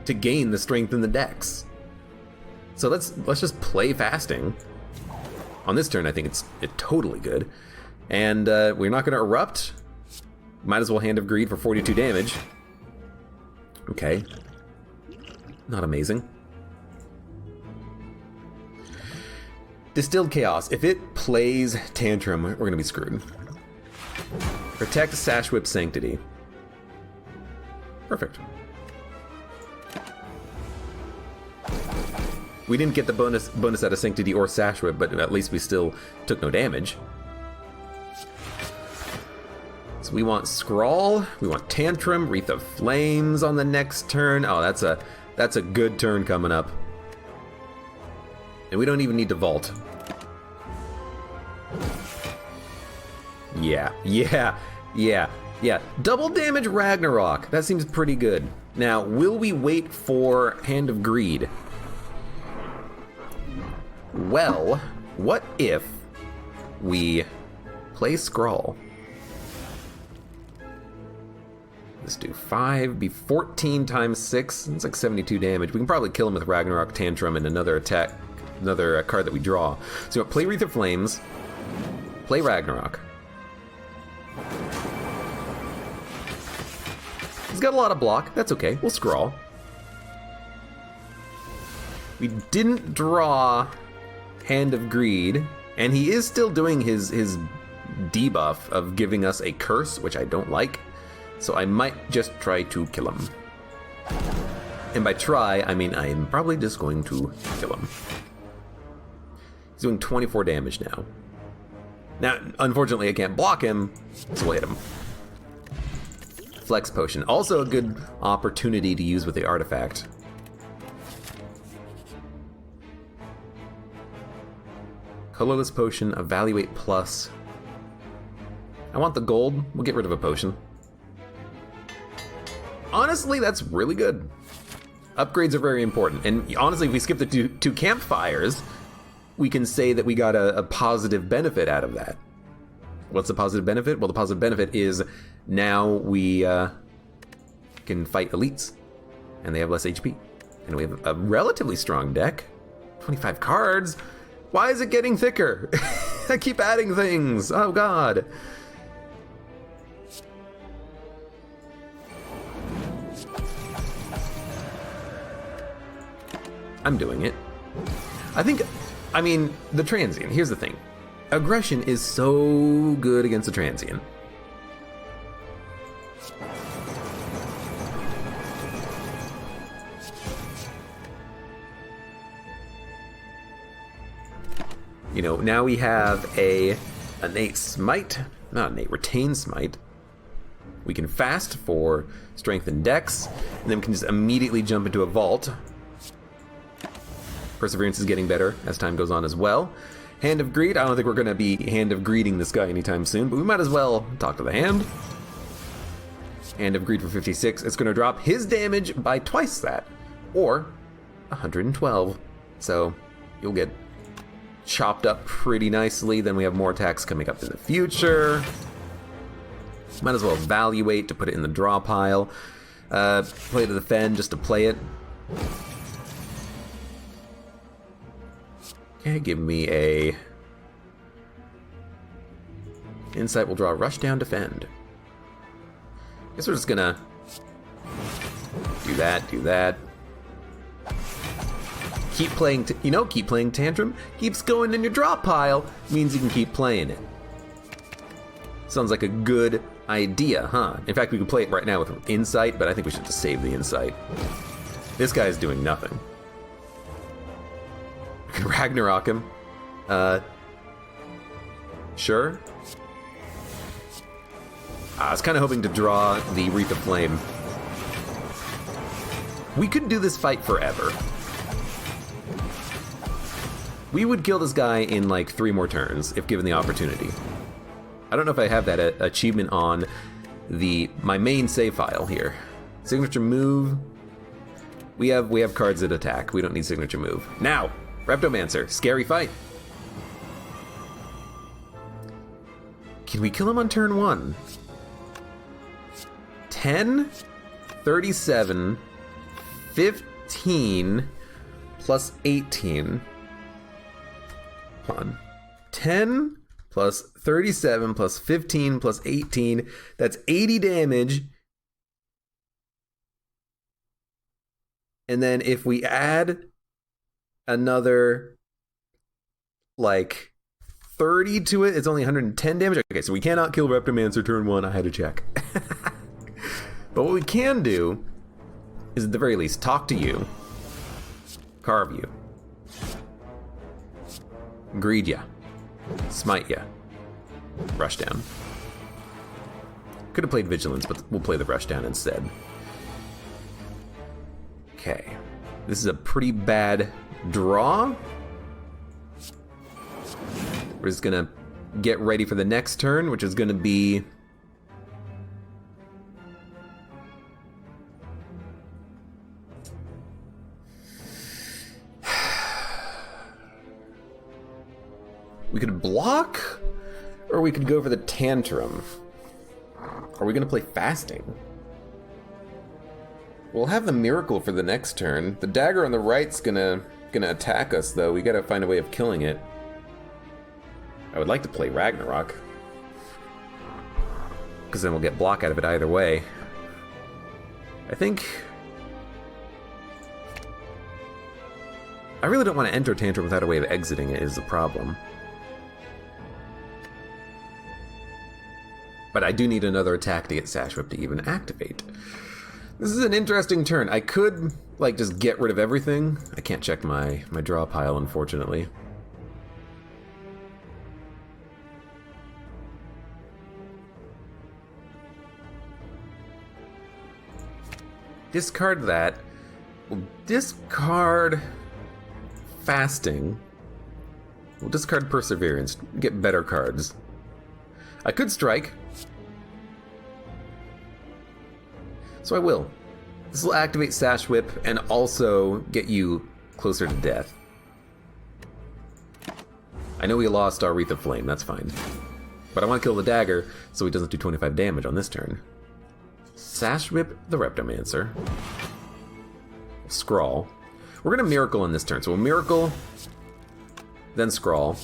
Speaker 1: to gain the strength and the dex. So let's just play Fasting. On this turn, I think it's totally good. And we're not going to erupt. Might as well Hand of Greed for 42 damage. Okay. Not amazing. Distilled Chaos. If it plays Tantrum, we're going to be screwed. Protect Sash Whip Sanctity. Perfect. We didn't get the bonus out of Sanctity or Sash Whip, but at least we still took no damage. So we want Scrawl, we want Tantrum, Wreath of Flames on the next turn. Oh, that's a good turn coming up. And we don't even need to vault. Yeah. Double damage Ragnarok. That seems pretty good. Now, will we wait for Hand of Greed? Well, what if we play Scrawl? Let's do 5, be 14 times 6. It's like 72 damage. We can probably kill him with Ragnarok, Tantrum, and another attack, another card that we draw. So play Wreath of Flames, play Ragnarok. He's got a lot of block. That's okay. We'll Scrawl. We didn't draw Hand of Greed, and he is still doing his debuff of giving us a curse, which I don't like. So I might just try to kill him. And by try, I mean I am probably just going to kill him. He's doing 24 damage now. Now, unfortunately, I can't block him, so we'll hit him. Flex Potion. Also a good opportunity to use with the artifact. Colorless Potion, Evaluate Plus. I want the gold. We'll get rid of a potion. Honestly, that's really good. Upgrades are very important. And honestly, if we skip the two campfires, we can say that we got a positive benefit out of that. What's the positive benefit? Well, the positive benefit is now we can fight elites, and they have less HP. And we have a relatively strong deck. 25 cards. Why is it getting thicker? I keep adding things. Oh, God. I'm doing it. I mean, the transient, here's the thing. Aggression is so good against the transient. You know, now we have a innate smite, not innate, retained smite. We can fast for strength and dex, and then we can just immediately jump into a vault. Perseverance is getting better as time goes on as well. Hand of Greed, I don't think we're going to be Hand of Greeding this guy anytime soon, but we might as well talk to the hand. Hand of Greed for 56, it's going to drop his damage by twice that, or 112. So you'll get chopped up pretty nicely. Then we have more attacks coming up in the future. Might as well evaluate to put it in the draw pile. Play to defend just to play it. Okay, give me a insight. Will draw Rushdown, defend. Guess we're just gonna do that. Keep playing, keep playing Tantrum. Keeps going in your draw pile, means you can keep playing it. Sounds like a good idea, huh? In fact, we could play it right now with Insight, but I think we should just save the Insight. This guy is doing nothing. We can Ragnarok him. Sure. I was kind of hoping to draw the Wreath of Flame. We could do this fight forever. We would kill this guy in like 3 more turns if given the opportunity. I don't know if I have that achievement on my main save file here. Signature move. We have cards that attack. We don't need signature move. Now, Reptomancer, scary fight. Can we kill him on turn 1? 10, 37, 15, plus 18. On 10 plus 37 plus 15 plus 18, that's 80 damage. And then if we add another like 30 to it, it's only 110 damage. Okay, so we cannot kill Reptomancer turn 1. I had to check. But what we can do is at the very least talk to you, carve you, greed ya, smite ya, Rushdown. Could have played Vigilance, but we'll play the Rushdown instead. Okay, this is a pretty bad draw. We're just gonna get ready for the next turn, which is gonna be we could block, or we could go for the Tantrum. Are we gonna play Fasting? We'll have the Miracle for the next turn. The dagger on the right's gonna attack us, though. We gotta find a way of killing it. I would like to play Ragnarok, because then we'll get block out of it either way. I think I really don't want to enter Tantrum without a way of exiting it is the problem. But I do need another attack to get Sash Whip to even activate. This is an interesting turn. I could, like, just get rid of everything. I can't check my draw pile, unfortunately. Discard that. We'll discard Fasting. We'll discard Perseverance. Get better cards. I could strike. So I will. This will activate Sash Whip and also get you closer to death. I know we lost our Wreath of Flame, that's fine. But I want to kill the dagger so he doesn't do 25 damage on this turn. Sash Whip the Reptomancer. Scrawl. We're going to Miracle on this turn. So we'll Miracle, then Scrawl.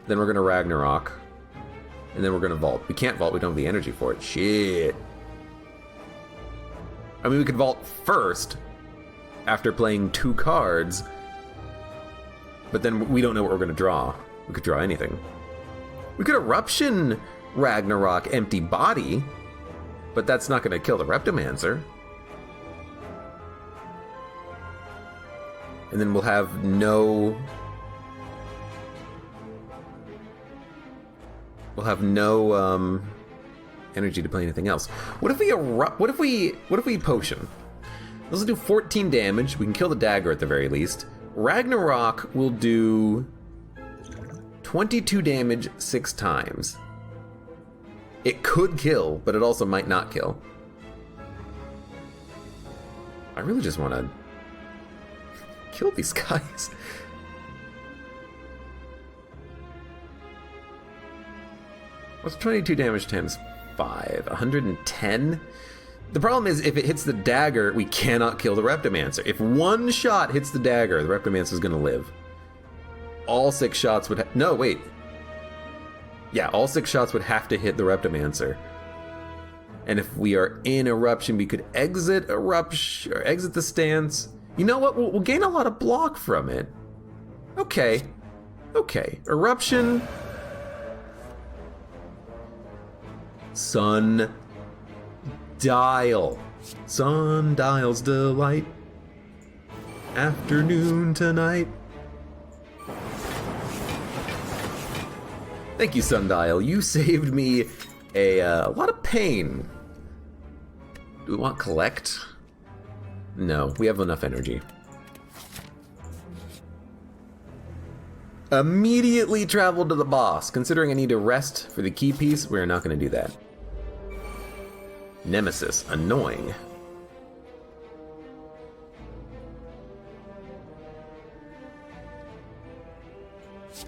Speaker 1: Then we're going to Ragnarok. And then we're going to Vault. We can't Vault, we don't have the energy for it. Shit. I mean, we could Vault first. after playing 2 cards, but then we don't know what we're going to draw. We could draw anything. We could Eruption Ragnarok Empty Body, but that's not going to kill the Reptomancer. And then we'll have no... energy to play anything else. What if we potion? Let's do 14 damage. We can kill the dagger at the very least. Ragnarok will do 22 damage 6 times. It could kill, but it also might not kill. I really just want to kill these guys. What's 22 damage times 5? 110? The problem is, if it hits the dagger, we cannot kill the Reptomancer. If 1 shot hits the dagger, the Reptomancer is going to live. All 6 shots would no, wait. Yeah, all 6 shots would have to hit the Reptomancer. And if we are in Eruption, we could exit Eruption, or exit the stance. You know what? We'll gain a lot of block from it. Okay. Okay. Eruption. Sundial. Sundial's delight. Afternoon tonight. Thank you, Sundial. You saved me a lot of pain. Do we want collect? No, we have enough energy. Immediately travel to the boss. Considering I need to rest for the key piece, we're not going to do that. Nemesis, annoying.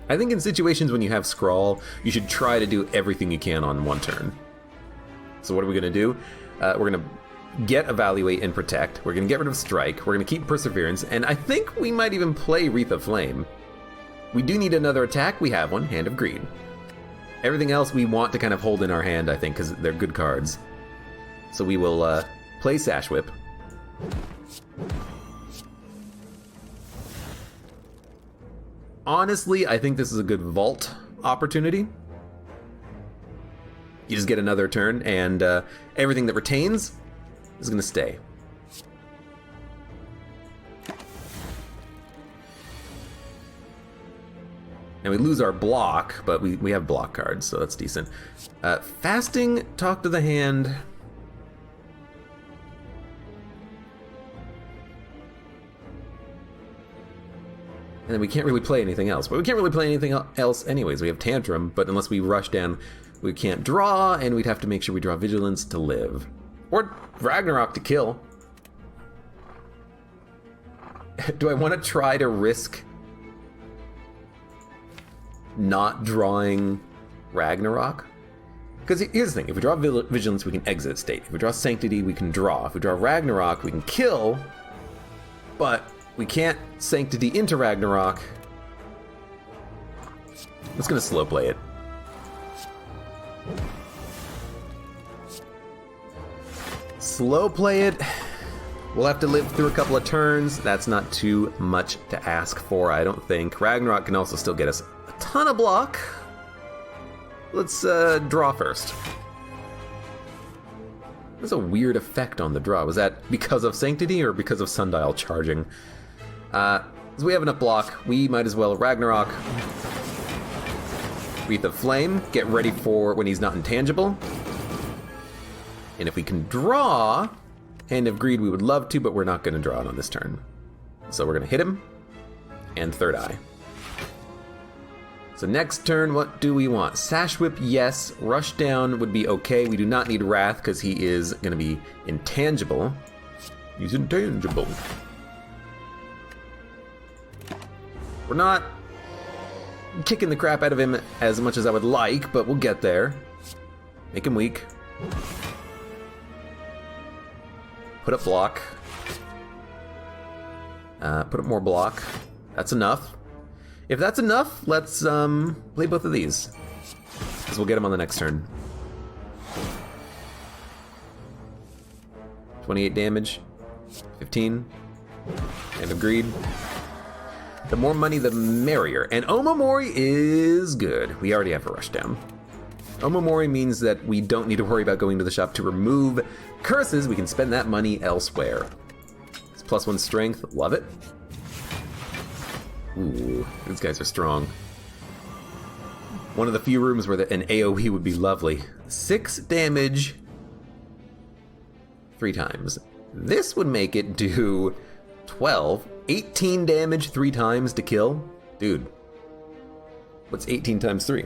Speaker 1: I think in situations when you have Scrawl, you should try to do everything you can on 1 turn. So what are we going to do? We're going to get Evaluate and Protect. We're going to get rid of Strike. We're going to keep Perseverance. And I think we might even play Wreath of Flame. We do need another attack. We have one, Hand of Greed. Everything else we want to kind of hold in our hand, I think, because they're good cards. So we will play Sash Whip. Honestly, I think this is a good vault opportunity. You just get another turn, and everything that retains is going to stay. And we lose our block, but we have block cards, so that's decent. Fasting, talk to the hand. And then we can't really play anything else. But we can't really play anything else anyways. We have Tantrum, but unless we rush down, we can't draw, and we'd have to make sure we draw Vigilance to live. Or Ragnarok to kill. Do I want to try to risk not drawing Ragnarok? Because here's the thing, if we draw Vigilance, we can exit state. If we draw Sanctity, we can draw. If we draw Ragnarok, we can kill, but we can't Sanctity into Ragnarok. I'm just going to slow play it. Slow play it. We'll have to live through a couple of turns. That's not too much to ask for, I don't think. Ragnarok can also still get us a ton of block. Let's draw first. There's a weird effect on the draw. Was that because of Sanctity or because of Sundial charging? So we have enough block. We might as well Ragnarok. Wreath of Flame. Get ready for when he's not intangible. And if we can draw Hand of Greed, we would love to, but we're not going to draw it on this turn. So we're going to hit him. And Third Eye. So next turn, what do we want? Sash Whip, yes. Rushdown would be okay. We do not need Wrath because he is going to be intangible. He's intangible. We're not kicking the crap out of him as much as I would like, but we'll get there. Make him weak. Put up block. Put up more block. That's enough. If that's enough, let's play both of these. Because we'll get him on the next turn. 28 damage. 15. And agreed. The more money, the merrier. And Omamori is good. We already have a Rushdown. Omamori means that we don't need to worry about going to the shop to remove curses. We can spend that money elsewhere. It's +1 strength. Love it. Ooh, these guys are strong. One of the few rooms where an AoE would be lovely. 6 damage 3 times. This would make it do 12, 18 damage 3 times to kill. Dude, what's 18 times 3?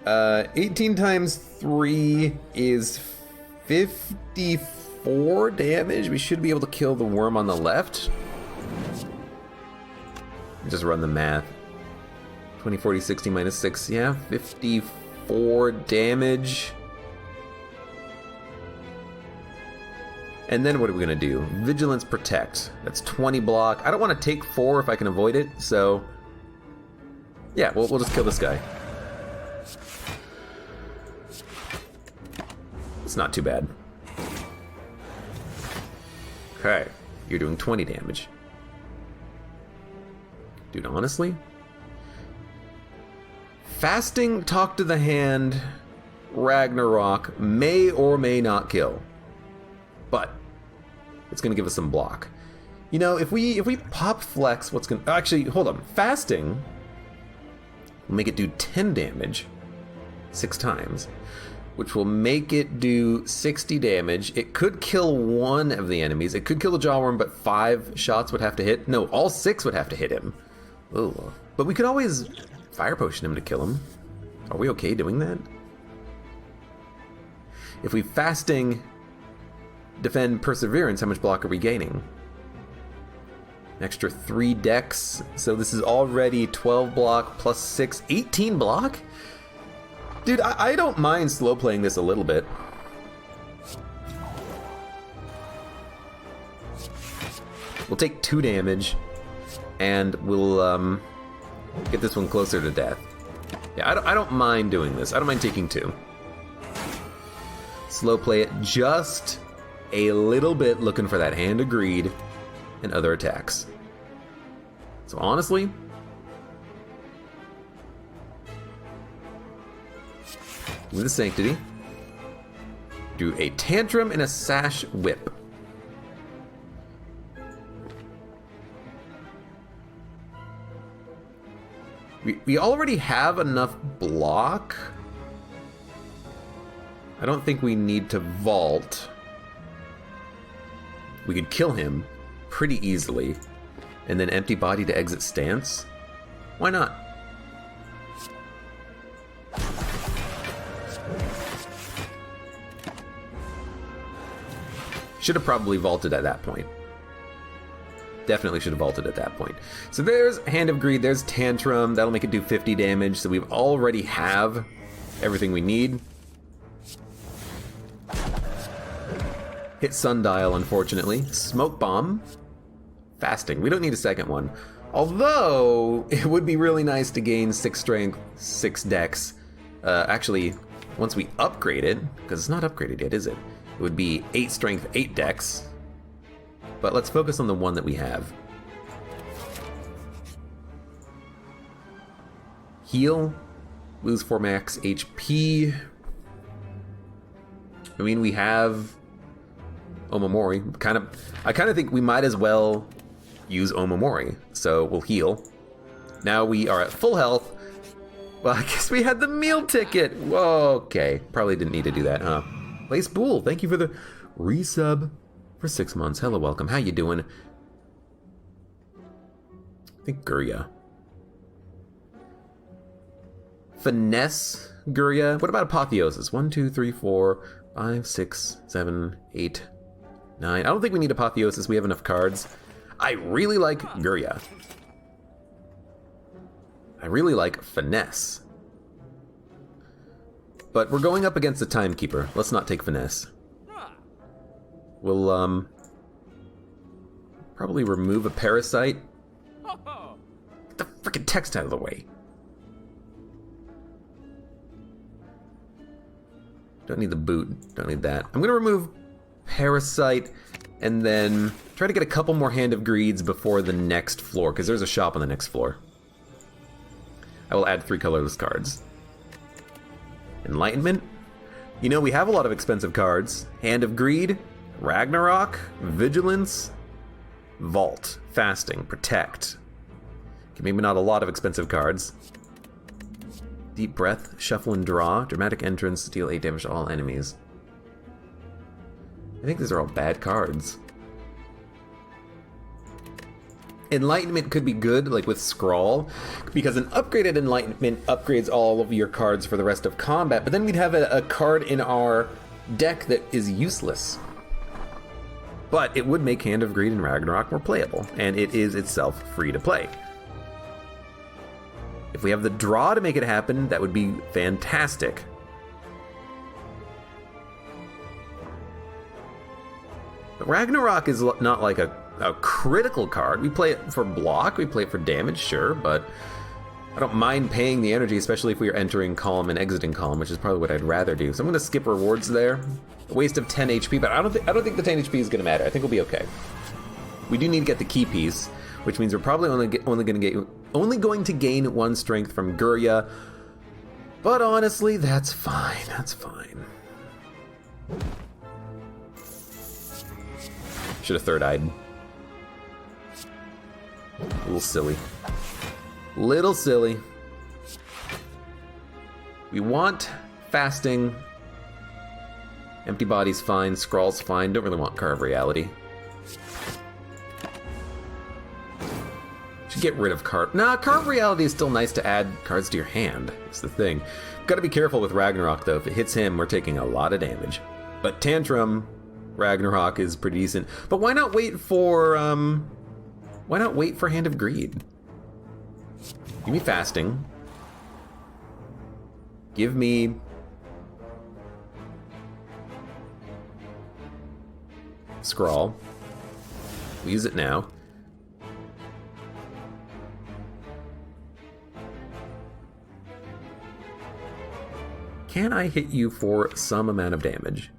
Speaker 1: 18 times 3 is 54 damage. We should be able to kill the worm on the left. Just run the math. 20, 40, 60 minus 6. Yeah, 54 damage. And then what are we gonna do? Vigilance Protect. That's 20 block. I don't want to take 4 if I can avoid it, so yeah, we'll just kill this guy. It's not too bad. Okay, you're doing 20 damage. Dude, honestly, fasting Talk to the Hand Ragnarok may or may not kill, but it's gonna give us some block. You know, if we pop Flex, what's gonna actually hold on? Fasting will make it do 10 damage 6 times, which will make it do 60 damage. It could kill 1 of the enemies. It could kill the Jawworm, but 5 shots would have to hit. No, all 6 would have to hit him. Ooh. But we could always Fire Potion him to kill him. Are we okay doing that? If we fasting defend Perseverance, how much block are we gaining? An extra 3 dex. So this is already 12 block plus 6, 18 block? Dude, I don't mind slow playing this a little bit. We'll take 2 damage, and we'll get this one closer to death. Yeah, I don't mind doing this. I don't mind taking 2. Slow play it just a little bit, looking for that Hand of Greed and other attacks. So honestly, with the Sanctity, do a Tantrum and a Sash Whip. We already have enough block. I don't think we need to vault. We could kill him pretty easily, and then empty body to exit stance. Why not? Should have probably vaulted at that point. Definitely should have vaulted at that point. So there's Hand of Greed, there's Tantrum. That'll make it do 50 damage, so we already have everything we need. Hit Sundial, unfortunately. Smoke Bomb. Fasting. We don't need a second one. Although, it would be really nice to gain 6 strength, 6 dex. Actually, once we upgrade it, because it's not upgraded yet, is it? It would be 8 strength, 8 dex. But let's focus on the one that we have. Heal. Lose 4 max HP. I mean, we have Omamori. I kind of think we might as well use Omamori. So we'll heal. Now we are at full health. Well, I guess we had the meal ticket. Whoa, okay. Probably didn't need to do that, huh? Lace Bull, thank you for the resub for 6 months. Hello, welcome. How you doing? I think Gurya. Finesse Gurya. What about Apotheosis? 1, 2, 3, 4, 5, 6, 7, 8, 9. I don't think we need Apotheosis. We have enough cards. I really like Gurya. I really like Finesse. But we're going up against the Timekeeper. Let's not take Finesse. We'll, probably remove a Parasite. Get the frickin' text out of the way. Don't need the boot. Don't need that. I'm gonna remove Parasite, and then try to get a couple more Hand of Greeds before the next floor, because there's a shop on the next floor. I will add 3 colorless cards. Enlightenment. You know, we have a lot of expensive cards. Hand of Greed, Ragnarok, Vigilance, Vault, Fasting, Protect. Okay, maybe not a lot of expensive cards. Deep Breath, Shuffle and Draw, Dramatic Entrance, deal 8 damage to all enemies. I think these are all bad cards. Enlightenment could be good, like with Scrawl, because an upgraded Enlightenment upgrades all of your cards for the rest of combat, but then we'd have a card in our deck that is useless. But it would make Hand of Greed and Ragnarok more playable, and it is itself free to play. If we have the draw to make it happen, that would be fantastic. But Ragnarok is not like a critical card. We play it for block, we play it for damage, sure, but I don't mind paying the energy, especially if we are entering column and exiting column, which is probably what I'd rather do. So I'm going to skip rewards there. A waste of 10 HP, but I don't think the 10 HP is going to matter. I think we'll be okay. We do need to get the key piece, which means we're probably only going to gain 1 strength from Gurya. But honestly, that's fine. That's fine. Should have third-eyed. A little silly. Little silly. We want Fasting. Empty Body's fine. Scrawl's fine. Don't really want Carve Reality. Should get rid of Carve. Nah, Carve Reality is still nice to add cards to your hand. That's the thing. Gotta be careful with Ragnarok, though. If it hits him, we're taking a lot of damage. But Tantrum, Ragnarok is pretty decent. But why not wait for, Hand of Greed? Give me Fasting. Give me... Scrawl. We'll use it now. Can I hit you for some amount of damage?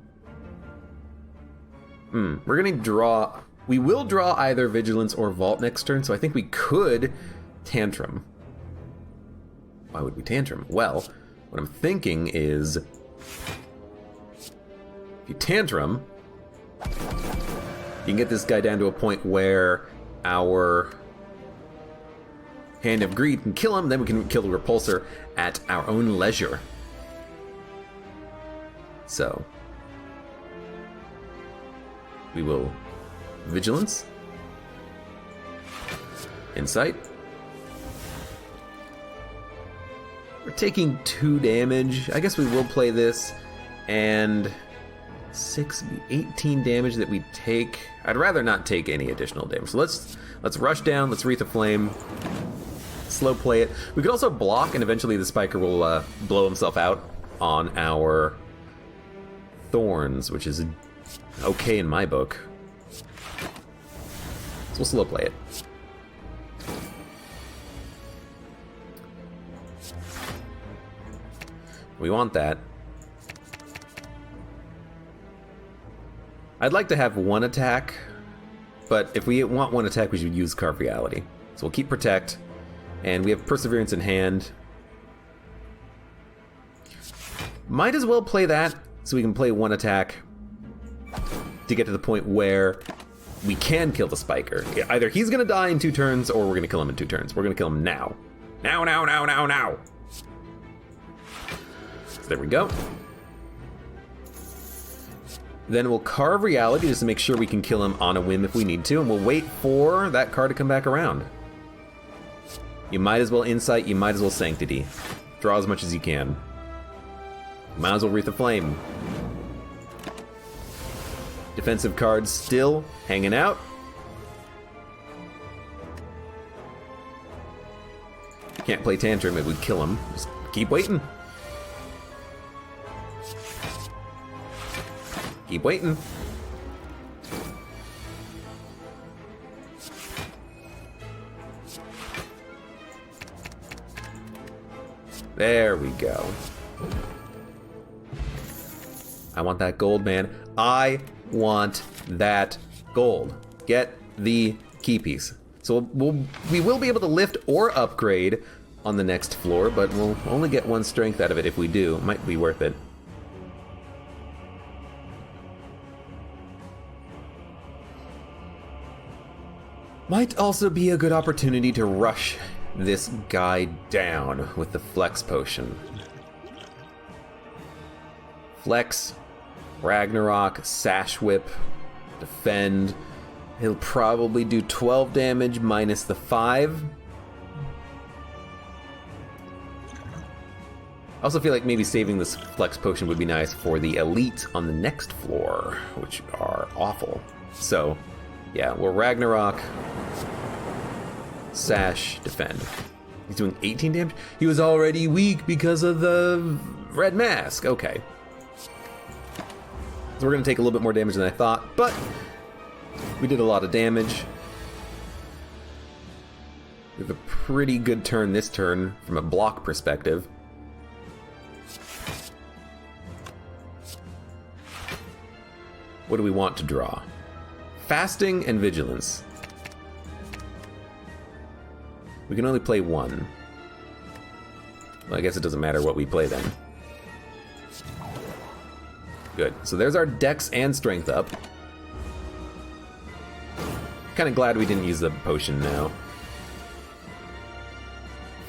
Speaker 1: We're gonna draw... We will draw either Vigilance or Vault next turn, so I think we could Tantrum. Why would we Tantrum? Well, what I'm thinking is... If you Tantrum... You can get this guy down to a point where our Hand of Greed can kill him, then we can kill the Repulsor at our own leisure. So, we will Vigilance, Insight. We're taking 2 damage. I guess we will play this, and 18 damage that we take. I'd rather not take any additional damage. So let's rush down, let's Wreath of Flame, slow play it. We could also block, and eventually the Spiker will blow himself out on our Thorns, which is okay in my book. So we'll slow play it. We want that. I'd like to have 1 attack, but if we want 1 attack, we should use Carve Reality. So we'll keep Protect, and we have Perseverance in hand. Might as well play that, so we can play 1 attack to get to the point where we can kill the Spiker. Either he's gonna die in 2 turns, or we're gonna kill him in 2 turns. We're gonna kill him now. Now. So there we go. Then we'll Carve Reality just to make sure we can kill him on a whim if we need to, and we'll wait for that card to come back around. You might as well Insight, you might as well Sanctity. Draw as much as you can. You might as well Wreath of Flame. Defensive cards still hanging out. Can't play Tantrum, it would kill him. Just keep waiting. Keep waiting. There we go. I want that gold, man. I want that Gold. Get the key piece. So we will be able to lift or upgrade on the next floor, but we'll only get 1 strength out of it if we do. Might be worth it. Might also be a good opportunity to rush this guy down with the Flex Potion. Flex, Ragnarok, Sash Whip, Defend. He'll probably do 12 damage minus the 5. I also feel like maybe saving this Flex Potion would be nice for the elite on the next floor, which are awful. So, yeah, we'll Ragnarok, Sash, Defend. He's doing 18 damage? He was already weak because of the red mask. Okay. So we're going to take a little bit more damage than I thought, but we did a lot of damage. We have a pretty good turn this turn from a block perspective. What do we want to draw? Fasting and Vigilance. We can only play 1. Well, I guess it doesn't matter what we play then. Good. So there's our Dex and Strength up. Kind of glad we didn't use the potion now.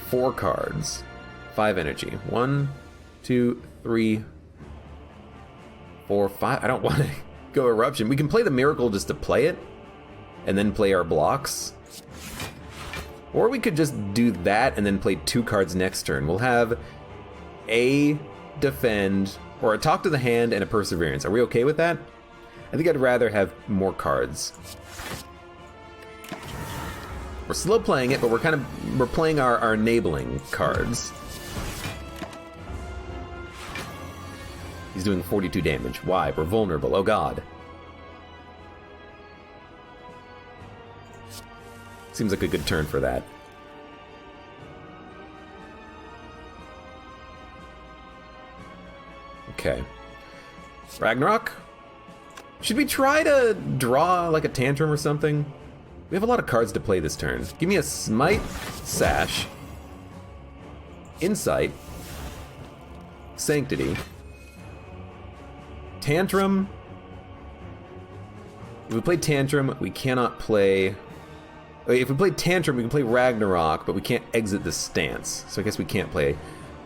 Speaker 1: 4 cards. 5 energy. 1, 2, 3, 4, 5. I don't want to go Eruption. We can play the Miracle just to play it, and then play our blocks. Or we could just do that and then play 2 cards next turn. We'll have a Defend, or a Talk to the Hand and a Perseverance. Are we okay with that? I think I'd rather have more cards. We're slow playing it, but we're playing our enabling cards. He's doing 42 damage. Why? We're vulnerable. Oh god. Seems like a good turn for that. Okay. Ragnarok? Should we try to draw like a Tantrum or something? We have a lot of cards to play this turn. Give me a Smite, Sash, Insight, Sanctity, Tantrum. If we play Tantrum, we cannot play... If we play Tantrum, we can play Ragnarok, but we can't exit the stance. So I guess we can't play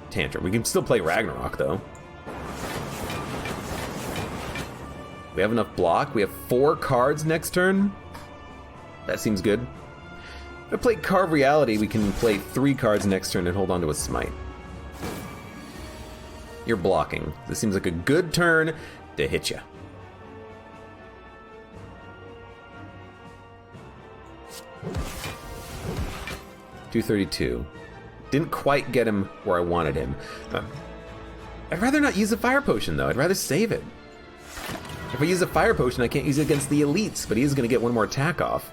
Speaker 1: Tantrum. We can still play Ragnarok, though. We have enough block. We have 4 cards next turn. That seems good. If I play Carve Reality, we can play 3 cards next turn and hold on to a Smite. You're blocking. This seems like a good turn to hit you. $232. Didn't quite get him where I wanted him. I'd rather not use a Fire Potion, though. I'd rather save it. If I use a Fire Potion, I can't use it against the elites, but he's going to get 1 more attack off.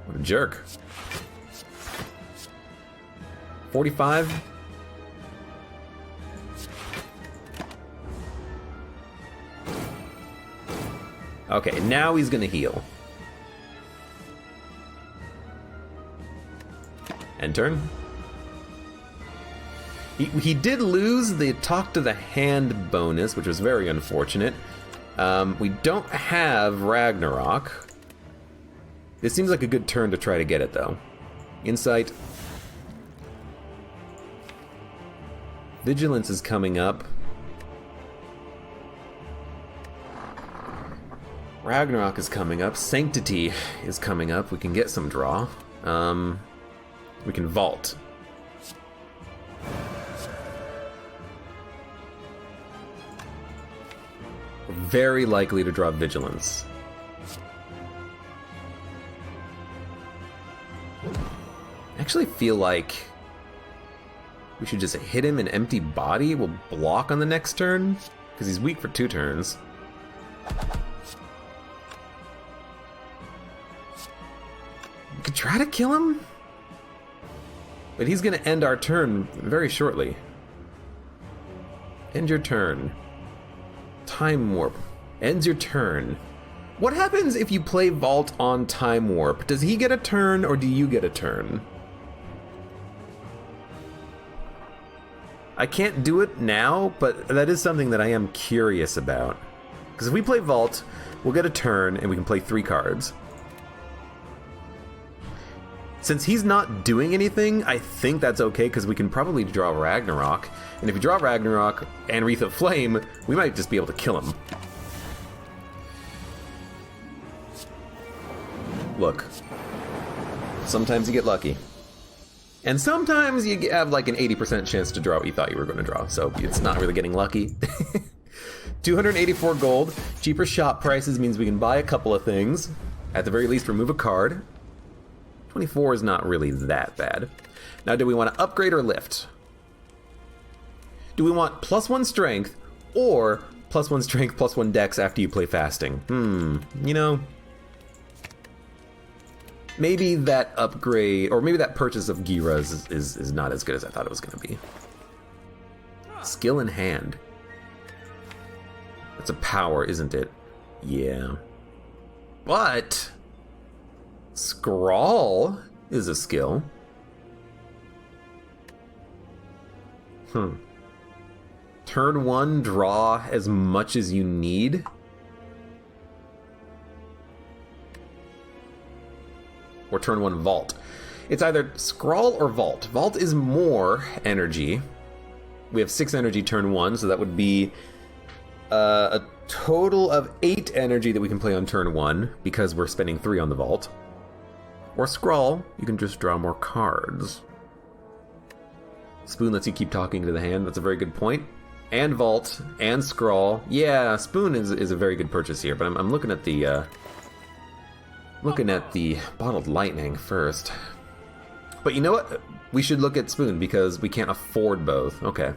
Speaker 1: What a jerk. 45. Okay, now he's going to heal. End turn. He did lose the Talk to the Hand bonus, which was very unfortunate. We don't have Ragnarok. This seems like a good turn to try to get it, though. Insight. Vigilance is coming up. Ragnarok is coming up. Sanctity is coming up. We can get some draw. We can vault. We're very likely to draw Vigilance. I actually feel like we should just hit him an empty body. We'll block on the next turn, because he's weak for 2 turns. We could try to kill him, but he's going to end our turn very shortly. End your turn. Time Warp. Ends your turn. What happens if you play Vault on Time Warp? Does he get a turn, or do you get a turn? I can't do it now, but that is something that I am curious about. Because if we play Vault, we'll get a turn, and we can play 3 cards. Since he's not doing anything, I think that's okay, because we can probably draw Ragnarok. And if we draw Ragnarok and Wreath of Flame, we might just be able to kill him. Look. Sometimes you get lucky. And sometimes you have like an 80% chance to draw what you thought you were going to draw, so it's not really getting lucky. 284 gold. Cheaper shop prices means we can buy a couple of things. At the very least, remove a card. 24 is not really that bad. Now, do we want to upgrade or lift? Do we want +1 strength or +1 strength, +1 dex after you play fasting? You know, maybe that upgrade, or maybe that purchase of Gira is not as good as I thought it was going to be. Skill in hand. That's a power, isn't it? Yeah. But Scrawl is a skill. Turn 1, draw as much as you need. Or turn 1, vault. It's either Scrawl or Vault. Vault is more energy. We have 6 energy turn 1, so that would be a total of 8 energy that we can play on turn 1, because we're spending 3 on the Vault. Or Scrawl, you can just draw more cards. Spoon lets you keep talking to the hand, that's a very good point. And Vault, and Scrawl. Yeah, Spoon is a very good purchase here, but I'm looking at the Bottled Lightning first. But you know what? We should look at Spoon, because we can't afford both. Okay.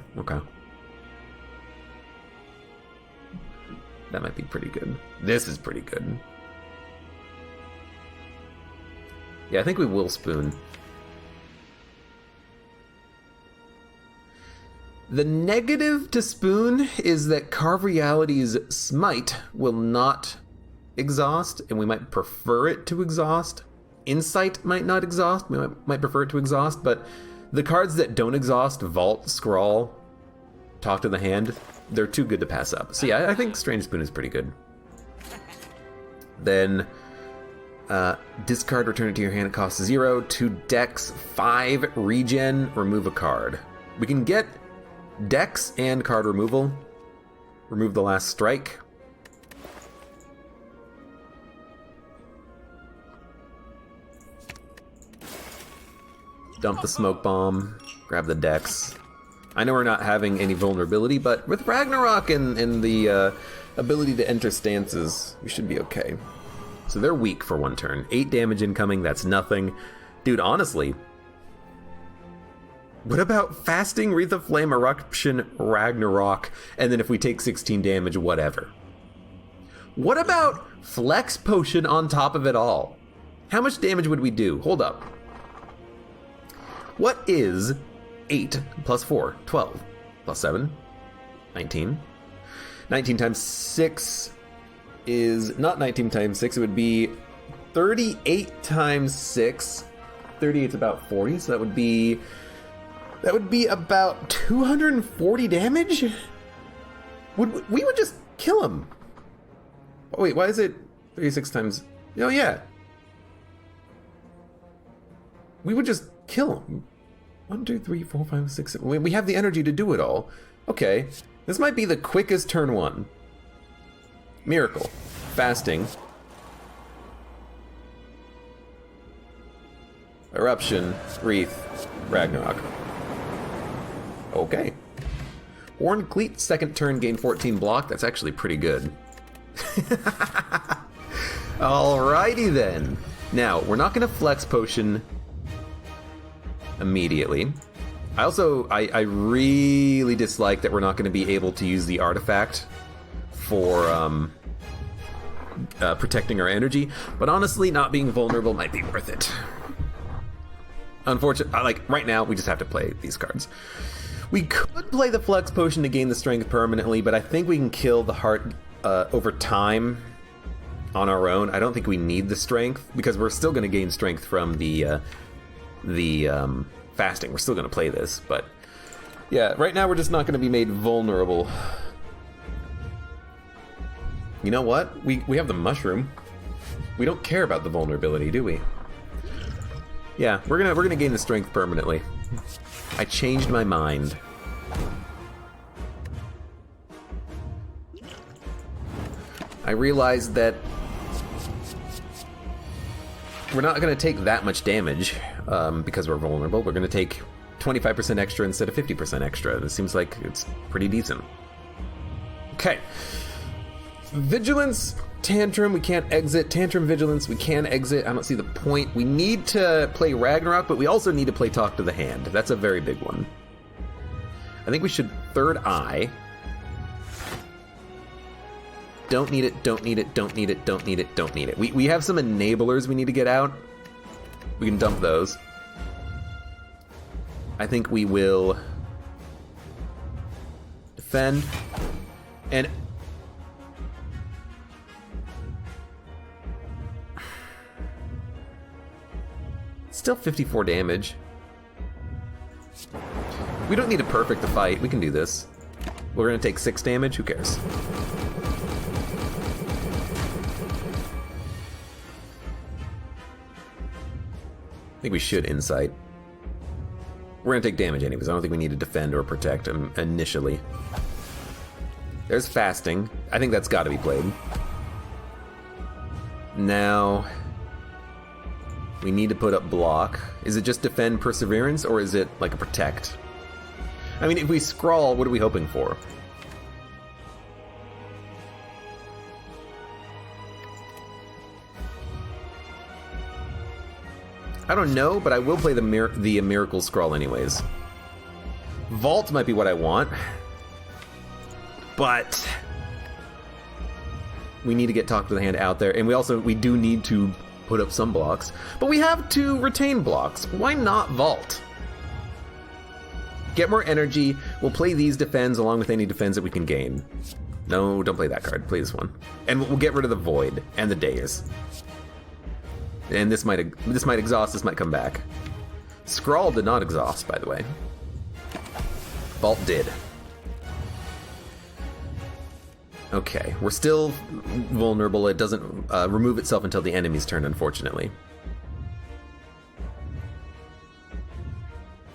Speaker 1: That might be pretty good. This is pretty good. Yeah, I think we will Spoon. The negative to Spoon is that Carve Reality's Smite will not exhaust, and we might prefer it to exhaust. Insight might not exhaust, we might prefer it to exhaust, but the cards that don't exhaust, Vault, Scrawl, Talk to the Hand, they're too good to pass up. So yeah, I think Strange Spoon is pretty good. Then, discard, return it to your hand, it costs 0, 2 dex, 5 regen, remove a card. We can get dex and card removal. Remove the last strike. Dump the smoke bomb, grab the dex. I know we're not having any vulnerability, but with Ragnarok and the ability to enter stances, we should be okay. So they're weak for 1 turn. 8 damage incoming, that's nothing. Dude, honestly, what about Fasting, Wreath of Flame, Eruption, Ragnarok, and then if we take 16 damage, whatever? What about Flex Potion on top of it all? How much damage would we do? Hold up. What is 8 plus 4? 12. Plus 7? 19. 19 times 6 is not 19 times 6. It would be 38 times 6. 38 is about 40, so that would be about 240 damage? We would just kill him. Oh, wait, why is it 36 times? Oh, yeah. We would just kill him. 1, 2, 3, 4, 5, 6, 7. We have the energy to do it all. Okay. This might be the quickest turn 1. Miracle. Fasting. Eruption. Wreath. Ragnarok. Okay. Horn Cleat, second turn, gain 14 block. That's actually pretty good. Alrighty then. Now, we're not going to Flex Potion immediately. I really dislike that we're not going to be able to use the artifact for protecting our energy, but honestly, not being vulnerable might be worth it. Unfortunately, like right now, we just have to play these cards. We could play the Flex Potion to gain the strength permanently, but I think we can kill the heart over time. on our own. I don't think we need the strength, because we're still going to gain strength from the fasting. We're still going to play this, but yeah, right now we're just not going to be made vulnerable. You know what? We have the mushroom. We don't care about the vulnerability, do we? Yeah, we're gonna gain the strength permanently. I changed my mind. I realized that we're not going to take that much damage because we're vulnerable. We're going to take 25% extra instead of 50% extra. It seems like it's pretty decent. Okay. Vigilance, Tantrum, we can't exit. Tantrum, Vigilance, we can exit. I don't see the point. We need to play Ragnarok, but we also need to play Talk to the Hand. That's a very big one. I think we should Third Eye. Don't need it, don't need it, don't need it, don't need it, don't need it. We have some enablers we need to get out. We can dump those. I think we will defend. And still 54 damage. We don't need to perfect the fight. We can do this. We're going to take 6 damage. Who cares? I think we should Insight. We're going to take damage anyways. I don't think we need to defend or protect him initially. There's Fasting. I think that's got to be played. Now, we need to put up Block. Is it just Defend Perseverance, or is it like a Protect? I mean, if we scrawl, what are we hoping for? I don't know, but I will play the Miracle Scrawl anyways. Vault might be what I want, but we need to get Talk to the Hand out there, and we do need to put up some blocks, but we have 2 retain blocks. Why not Vault? Get more energy. We'll play these defends along with any defense that we can gain. No, don't play that card. Play this one, and we'll get rid of the Void and the Daze. And this might exhaust, this might come back. Scrawl did not exhaust, by the way. Vault did. Okay, we're still vulnerable. It doesn't remove itself until the enemy's turn, unfortunately.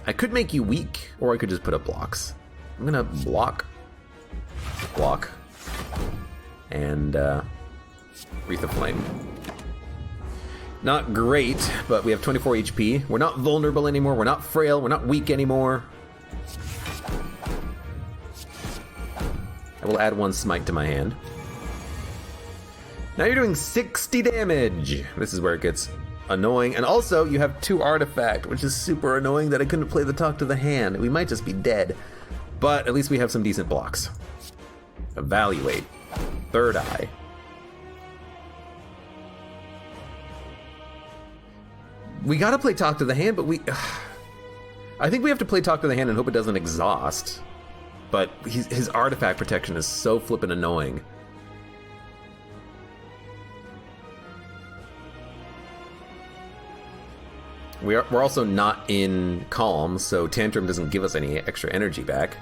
Speaker 1: I could make you weak, or I could just put up blocks. I'm gonna block, and Wreath of Flame. Not great, but we have 24 HP. We're not vulnerable anymore. We're not frail. We're not weak anymore. I will add 1 smite to my hand. Now you're doing 60 damage. This is where it gets annoying. And also, you have 2 artifact, which is super annoying that I couldn't play the Talk to the Hand. We might just be dead. But at least we have some decent blocks. Evaluate. Third Eye. We gotta play Talk to the Hand, but I think we have to play Talk to the Hand and hope it doesn't exhaust. But his artifact protection is so flippin' annoying. We're also not in Calm, so Tantrum doesn't give us any extra energy back.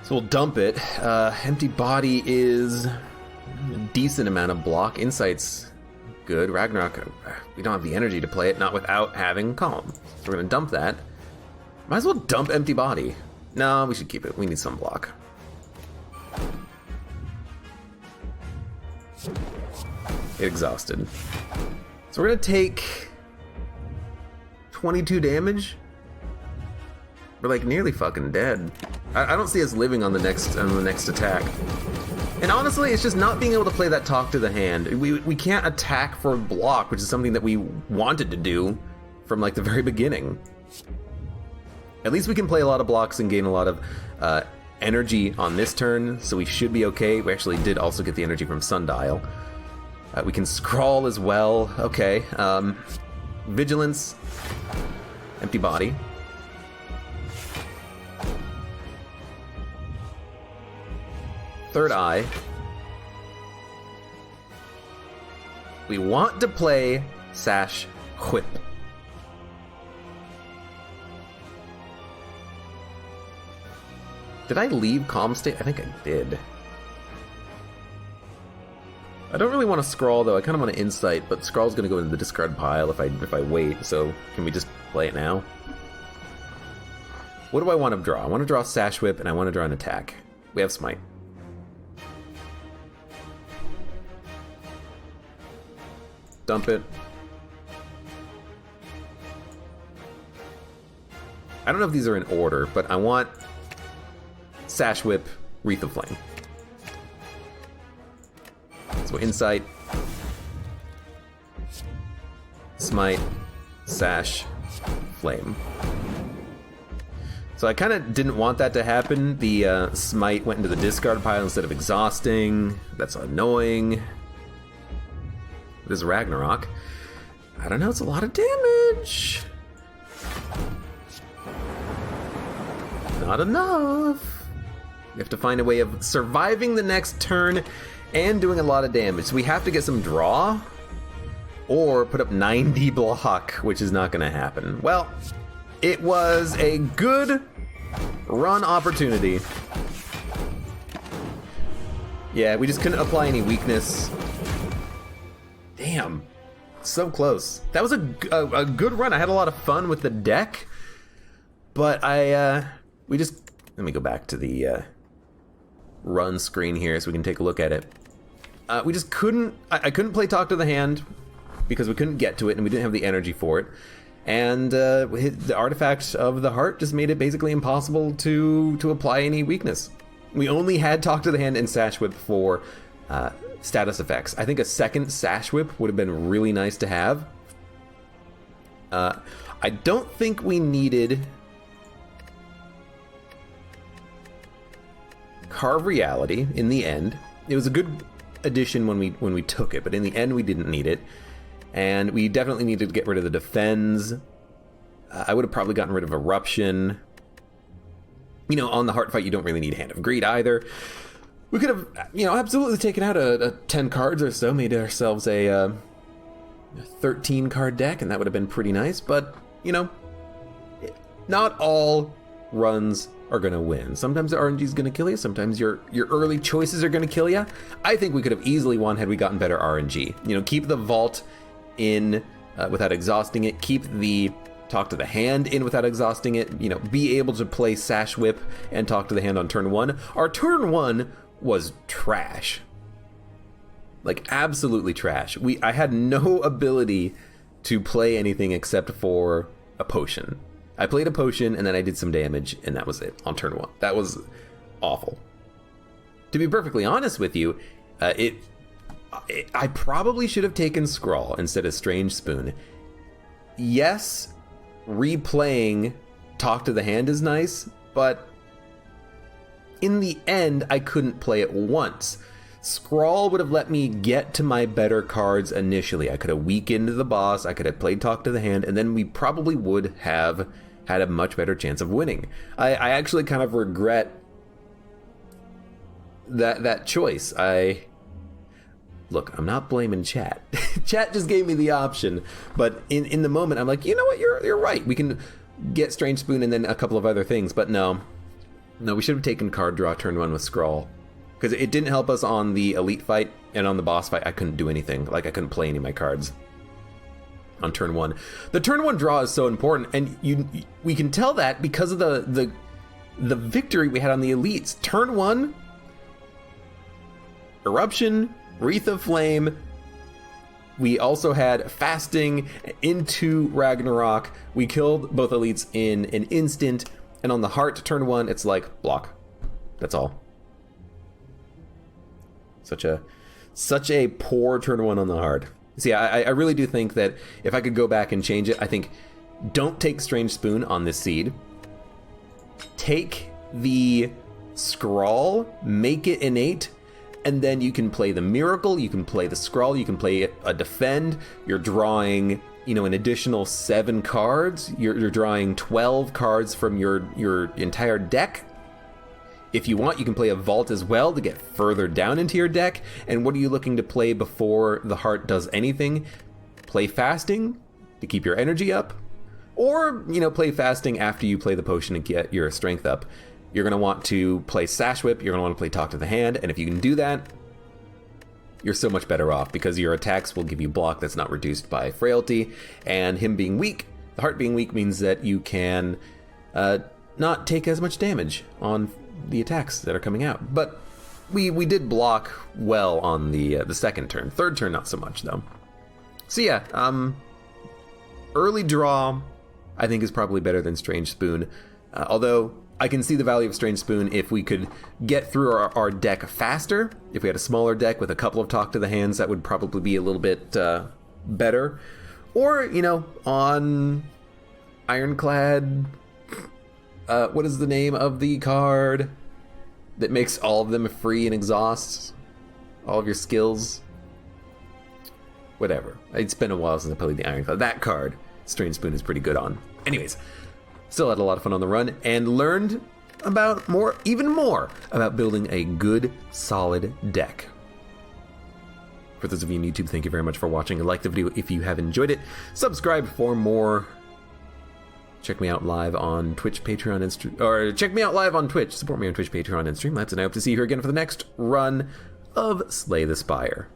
Speaker 1: So we'll dump it. Empty Body is a decent amount of block. Insight's good. Ragnarok, we don't have the energy to play it, not without having Calm. So we're gonna dump that. Might as well dump Empty Body. No, we should keep it. We need some block. It exhausted. So we're gonna take 22 damage. We're like nearly fucking dead. I don't see us living on the next attack. And honestly, it's just not being able to play that Talk to the Hand. We can't attack for a block, which is something that we wanted to do from like the very beginning. At least we can play a lot of blocks and gain a lot of energy on this turn, so we should be okay. We actually did also get the energy from Sundial. We can scrawl as well. Okay. Vigilance. Empty Body. Third Eye. We want to play Sash Whip. Did I leave Calm State? I think I did. I don't really want to Scrawl, though. I kind of want to Insight, but Scrawl's going to go into the discard pile if I wait, so can we just play it now? What do I want to draw? I want to draw Sash Whip, and I want to draw an attack. We have Smite. Dump it. I don't know if these are in order, but I want Sash Whip, Wreath of Flame. So Insight, Smite, Sash, Flame. So I kind of didn't want that to happen. The Smite went into the discard pile instead of exhausting. That's annoying. What is Ragnarok? I don't know, it's a lot of damage. Not enough. We have to find a way of surviving the next turn and doing a lot of damage. So we have to get some draw or put up 90 block, which is not going to happen. Well, it was a good run opportunity. Yeah, we just couldn't apply any weakness. Damn, so close. That was a good run. I had a lot of fun with the deck, but we just, let me go back to the run screen here so we can take a look at it. We just couldn't, I couldn't play Talk to the Hand because we couldn't get to it and we didn't have the energy for it. And the Artifact of the Heart just made it basically impossible to apply any weakness. We only had Talk to the Hand and Sash Whip for status effects. I think a second Sash Whip would have been really nice to have. I don't think we needed Carve Reality in the end. It was a good addition when we took it, but in the end we didn't need it. And we definitely needed to get rid of the Defends. I would have probably gotten rid of Eruption. You know, on the Heart Fight you don't really need Hand of Greed either. We could have, you know, absolutely taken out a 10 cards or so, made ourselves a 13 card deck, and that would have been pretty nice. But, you know, not all runs are going to win. Sometimes the RNG is going to kill you. Sometimes your early choices are going to kill you. I think we could have easily won had we gotten better RNG. You know, keep the Vault in without exhausting it. Keep the Talk to the Hand in without exhausting it. You know, be able to play Sash Whip and Talk to the Hand on turn 1. Our turn 1 was trash. Like, absolutely trash. I had no ability to play anything except for a potion. I played a potion and then I did some damage and that was it on turn 1. That was awful. To be perfectly honest with you, I probably should have taken Scrawl instead of Strange Spoon. Yes, replaying Talk to the Hand is nice, but in the end, I couldn't play it once. Scrawl would have let me get to my better cards initially. I could have weakened the boss, I could have played Talk to the Hand, and then we probably would have had a much better chance of winning. I actually kind of regret that choice. Look, I'm not blaming chat. Chat just gave me the option, but in the moment, I'm like, you know what, you're right. We can get Strange Spoon and then a couple of other things, but no, we should have taken card draw turn 1 with Scrawl. Because it didn't help us on the Elite fight, and on the boss fight, I couldn't do anything. Like, I couldn't play any of my cards on turn 1. The turn 1 draw is so important, and we can tell that because of the victory we had on the Elites. Turn 1, Eruption, Wreath of Flame. We also had Fasting into Ragnarok. We killed both Elites in an instant, and on the Heart, turn 1, it's like, block. That's all. Such a poor turn 1 on the Heart. See, I really do think that if I could go back and change it, I think don't take Strange Spoon on this seed. Take the Scrawl, make it innate, and then you can play the Miracle, you can play the Scrawl, you can play a Defend. You're drawing, you know, an additional 7 cards. You're drawing 12 cards from your entire deck. If you want, you can play a Vault as well to get further down into your deck. And what are you looking to play before the heart does anything? Play Fasting to keep your energy up, or, play Fasting after you play the potion and get your strength up. You're going to want to play Sash Whip, you're going to want to play Talk to the Hand, and if you can do that, you're so much better off, because your attacks will give you block that's not reduced by frailty, and him being weak, the heart being weak, means that you can not take as much damage on the attacks that are coming out. But we did block well on the second turn. Third turn, not so much, though. So yeah, early draw, I think, is probably better than Strange Spoon, although I can see the value of Strange Spoon if we could get through our deck faster. If we had a smaller deck with a couple of Talk to the Hands, that would probably be a little bit better. Or, on Ironclad, what is the name of the card that makes all of them free and exhausts all of your skills? Whatever. It's been a while since I played the Ironclad. That card, Strange Spoon, is pretty good on. Anyways, still had a lot of fun on the run, and learned even more about building a good, solid deck. For those of you on YouTube, thank you very much for watching. Like the video if you have enjoyed it. Subscribe for more. Check me out live on Twitch, Patreon, or check me out live on Twitch. Support me on Twitch, Patreon, and Streamlabs, and I hope to see you here again for the next run of Slay the Spire.